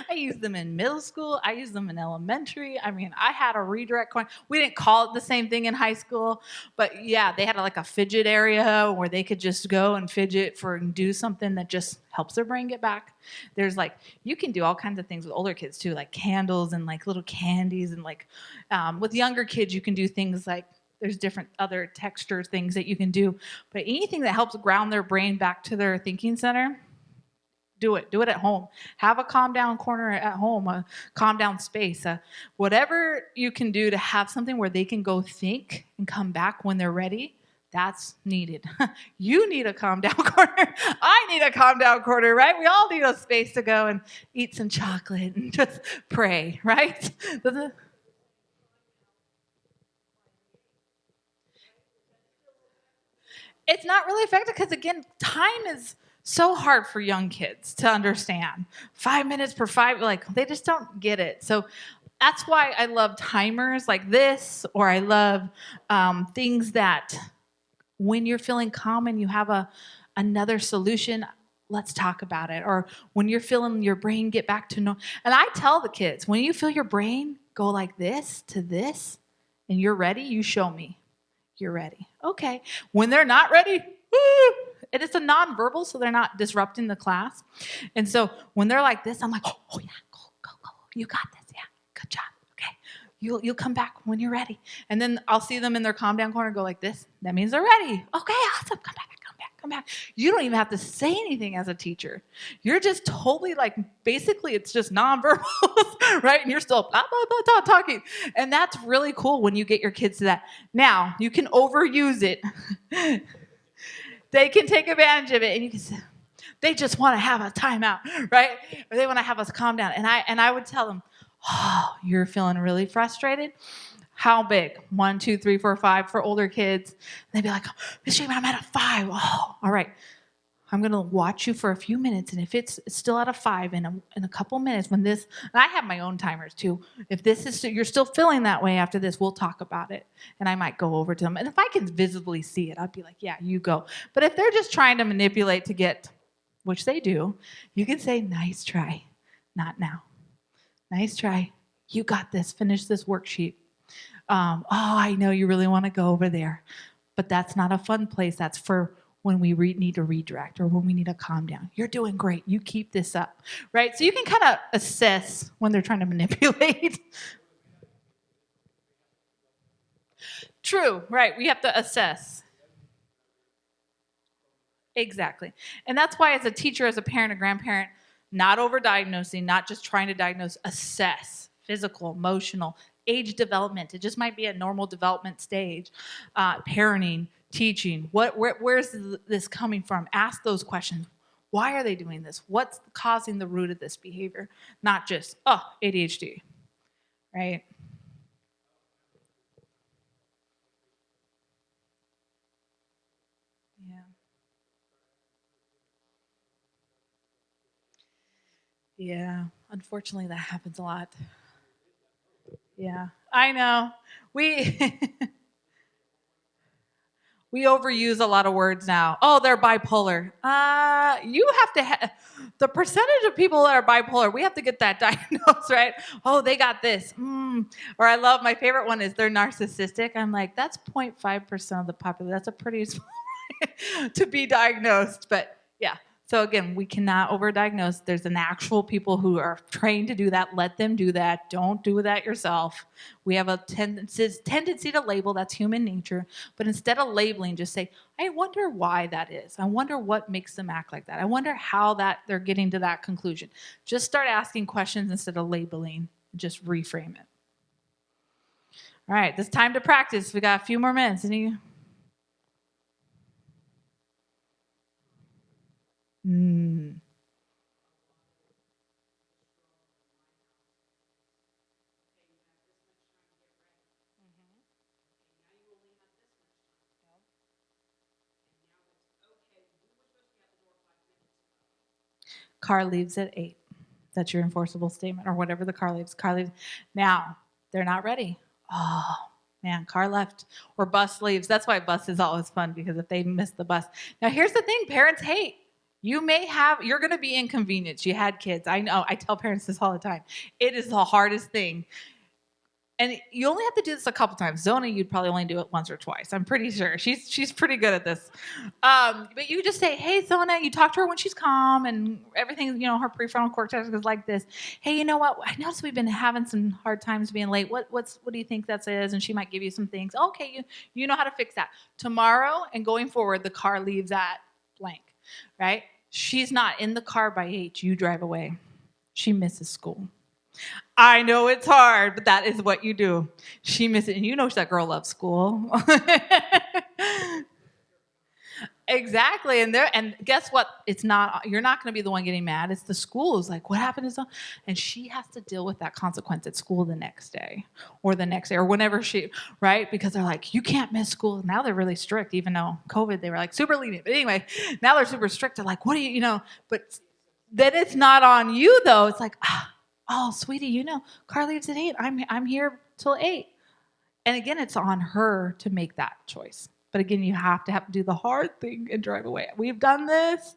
I use them in middle school. I use them in elementary. I mean, I had a redirect coin. We didn't call it the same thing in high school, but yeah, they had like a fidget area where they could just go and fidget and do something that just helps their brain get back. There's you can do all kinds of things with older kids too, like candles and like little candies, and with younger kids, you can do things like there's different other texture things that you can do, but anything that helps ground their brain back to their thinking center, do it at home. Have a calm down corner at home, a calm down space, whatever you can do to have something where they can go think and come back when they're ready. That's needed. You need a calm down corner. I need a calm down corner, right? We all need a space to go and eat some chocolate and just pray, right? It's not really effective because, again, time is so hard for young kids to understand. 5 minutes per five, they just don't get it. So that's why I love timers like this, or I love things that when you're feeling calm and you have another solution, let's talk about it. Or when you're feeling your brain get back to normal. And I tell the kids, when you feel your brain go like this to this and you're ready, you show me. You're ready. Okay. When they're not ready, and it's a nonverbal, so they're not disrupting the class. And so when they're like this, I'm like, oh yeah, go. You got this. Yeah, good job. Okay. You'll come back when you're ready. And then I'll see them in their calm down corner go like this. That means they're ready. Okay, awesome. Come back. You don't even have to say anything as a teacher. You're just totally basically it's just nonverbals, right? And you're still blah, blah, blah, talking. And that's really cool when you get your kids to that. Now, you can overuse it. They can take advantage of it, and you can say, they just want to have a timeout, right? Or they want to have us calm down. And I would tell them, oh, you're feeling really frustrated? How big? 1, 2, 3, 4, 5 for older kids. And they'd be like, Miss Jaime, I'm at a 5. Oh, all right. I'm going to watch you for a few minutes. And if it's still at a 5 in a couple minutes, and I have my own timers too. If you're still feeling that way after this, we'll talk about it. And I might go over to them. And if I can visibly see it, I'd be like, yeah, you go. But if they're just trying to manipulate to get, which they do, you can say, nice try. Not now. Nice try. You got this. Finish this worksheet. I know you really want to go over there, but that's not a fun place. That's for when we need to redirect or when we need to calm down. You're doing great. You keep this up, right? So you can kind of assess when they're trying to manipulate. True, right? We have to assess. Exactly. And that's why as a teacher, as a parent, a grandparent, not overdiagnosing, not just trying to diagnose, assess physical, emotional, age development. It just might be a normal development stage. Parenting, teaching, where's this coming from? Ask those questions. Why are they doing this? What's causing the root of this behavior? Not just, ADHD, right? Yeah. Yeah, unfortunately, that happens a lot. Yeah, I know. We we overuse a lot of words now. Oh, they're bipolar. You have to the percentage of people that are bipolar. We have to get that diagnosed, right? Oh, they got this. Or I love, my favorite one is they're narcissistic. I'm like, that's 0.5% of the population. That's a pretty small to be diagnosed. But yeah. So again, we cannot overdiagnose. There's an actual people who are trained to do that. Let them do that. Don't do that yourself. We have a tendency to label. That's human nature. But instead of labeling, just say, I wonder why that is. I wonder what makes them act like that. I wonder how that they're getting to that conclusion. Just start asking questions instead of labeling. Just reframe it. All right, it's time to practice. We got a few more minutes. Mm. Car leaves at 8. That's your enforceable statement, or whatever the car leaves. Car leaves. Now, they're not ready. Oh, man, car left. Or bus leaves. That's why bus is always fun, because if they miss the bus. Now, here's the thing parents hate. You're going to be inconvenienced. You had kids. I know. I tell parents this all the time. It is the hardest thing. And you only have to do this a couple times. Zona, you'd probably only do it once or twice. I'm pretty sure. She's pretty good at this. But you just say, hey, Zona, you talk to her when she's calm and everything, her prefrontal cortex is like this. Hey, you know what? I noticed we've been having some hard times being late. What do you think that is? And she might give you some things. Okay, you know how to fix that. Tomorrow and going forward, the car leaves at blank, right? She's not in the car by 8. You drive away. She misses school. I know it's hard, but that is what you do. She misses it. And you know that girl loves school. Exactly. And guess what? You're not going to be the one getting mad. It's the school who's like, what happened to so? And she has to deal with that consequence at school the next day or the next day or whenever right? Because they're like, you can't miss school. Now they're really strict, even though COVID, they were like super lenient. But anyway, now they're super strict. They're like, what do but then it's not on you though. It's like, oh, sweetie, car leaves at 8. I'm here till 8. And again, it's on her to make that choice. But again, you have to do the hard thing and drive away. We've done this.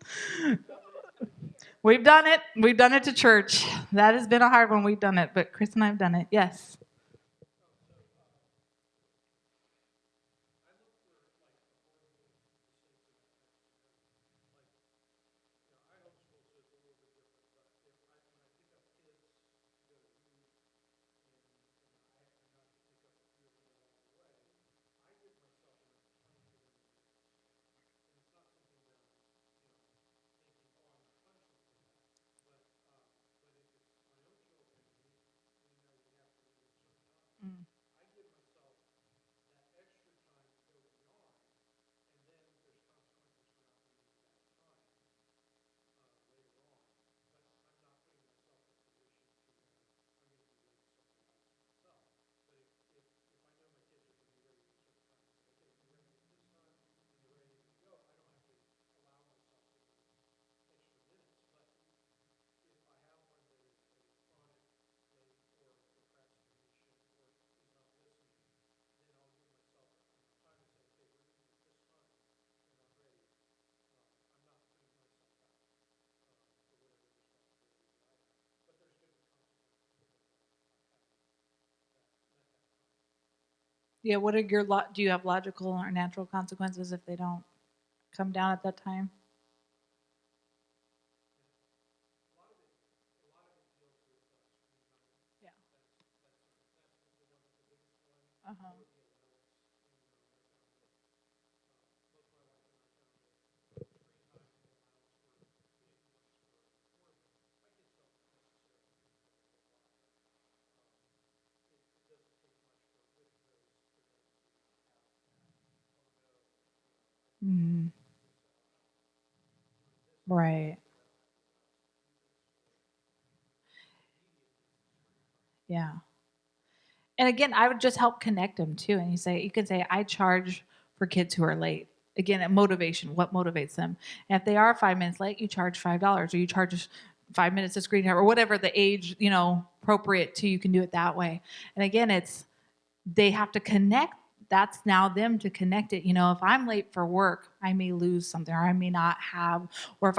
We've done it. We've done it to church. That has been a hard one. We've done it. But Chris and I have done it. Yes. Mm. Yeah, what are do you have logical or natural consequences if they don't come down at that time? Yeah. Uh-huh. Mm. Right. Yeah. And again, I would just help connect them too. And you can say, I charge for kids who are late. Again, motivation, what motivates them? And if they are 5 minutes late, you charge $5 or you charge 5 minutes of screen time, or whatever the age, appropriate to, you can do it that way. And again, they have to connect. That's now them to connect it. If I'm late for work, I may lose something, or I may not have, or if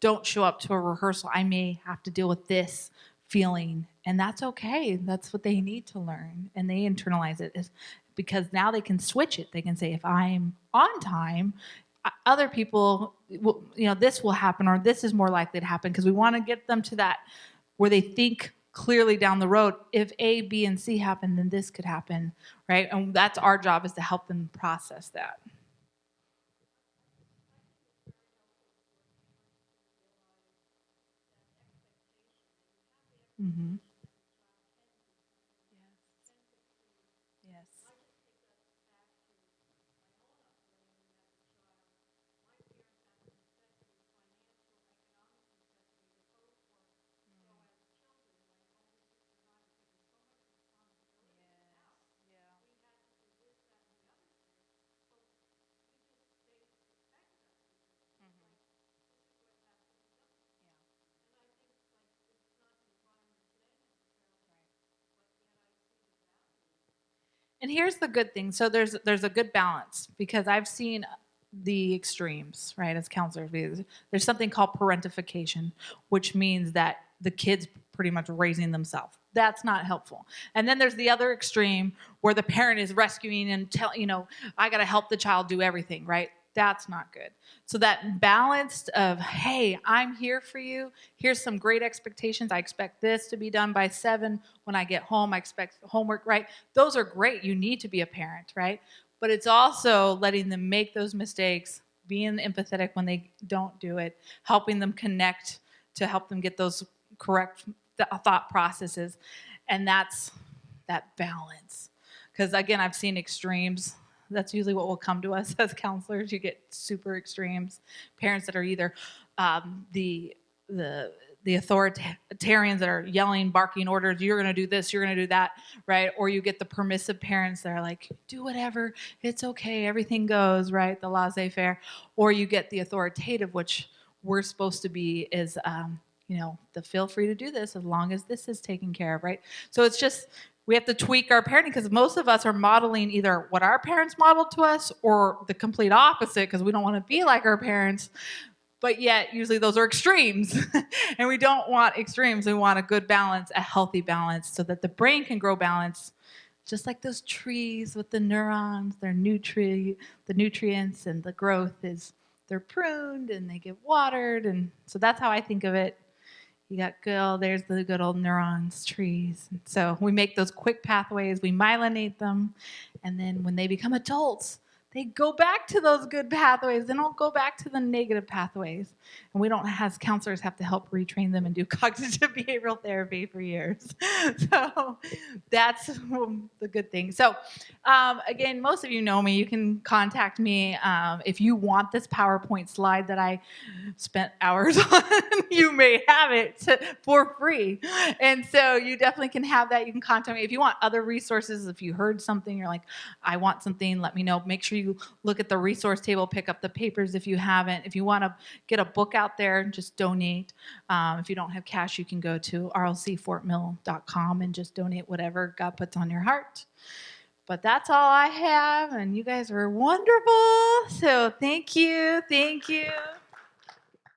don't show up to a rehearsal, I may have to deal with this feeling. And that's okay. That's what they need to learn. And they internalize it, because now they can switch it. They can say, if I'm on time, other people, this will happen, or this is more likely to happen, because we want to get them to that where they think clearly down the road. If A, B, and C happen, then this could happen, right? And that's our job, is to help them process that. Mm-hmm. Yes. And here's the good thing. So there's a good balance, because I've seen the extremes, right, as counselors. There's something called parentification, which means that the kid's pretty much raising themselves. That's not helpful. And then there's the other extreme, where the parent is rescuing and I got to help the child do everything, right? That's not good. So that balance of, hey, I'm here for you. Here's some great expectations. I expect this to be done by 7. When I get home, I expect homework, right? Those are great. You need to be a parent, right? But it's also letting them make those mistakes, being empathetic when they don't do it, helping them connect to help them get those correct thought processes. And that's that balance. Because again, I've seen extremes. That's usually what will come to us as counselors. You get super extremes, parents that are either the authoritarians that are yelling, barking orders, you're going to do this, you're going to do that, right? Or you get the permissive parents that are like, do whatever, it's okay, everything goes, right? The laissez-faire. Or you get the authoritative, which we're supposed to be, is the feel free to do this as long as this is taken care of, right? So it's just, we have to tweak our parenting, because most of us are modeling either what our parents modeled to us or the complete opposite, because we don't want to be like our parents. But yet, usually those are extremes. And we don't want extremes. We want a good balance, a healthy balance, so that the brain can grow balance, just like those trees with the neurons, the nutrients and the growth they're pruned and they get watered. And so that's how I think of it. You got there's the good old neurons, trees. So we make those quick pathways, we myelinate them, and then when they become adults, they go back to those good pathways. They don't go back to the negative pathways. And we don't, as counselors, have to help retrain them and do cognitive behavioral therapy for years. So that's the good thing. So again, most of you know me. You can contact me if you want this PowerPoint slide that I spent hours on. You may have it for free. And so you definitely can have that. You can contact me. If you want other resources, if you heard something, you're like, I want something, let me know. Make sure you look at the resource table, pick up the papers if you haven't. If you want to get a book out there, just donate. If you don't have cash, you can go to rlcfortmill.com and just donate whatever God puts on your heart. But that's all I have, and you guys are wonderful. So thank you. Thank you.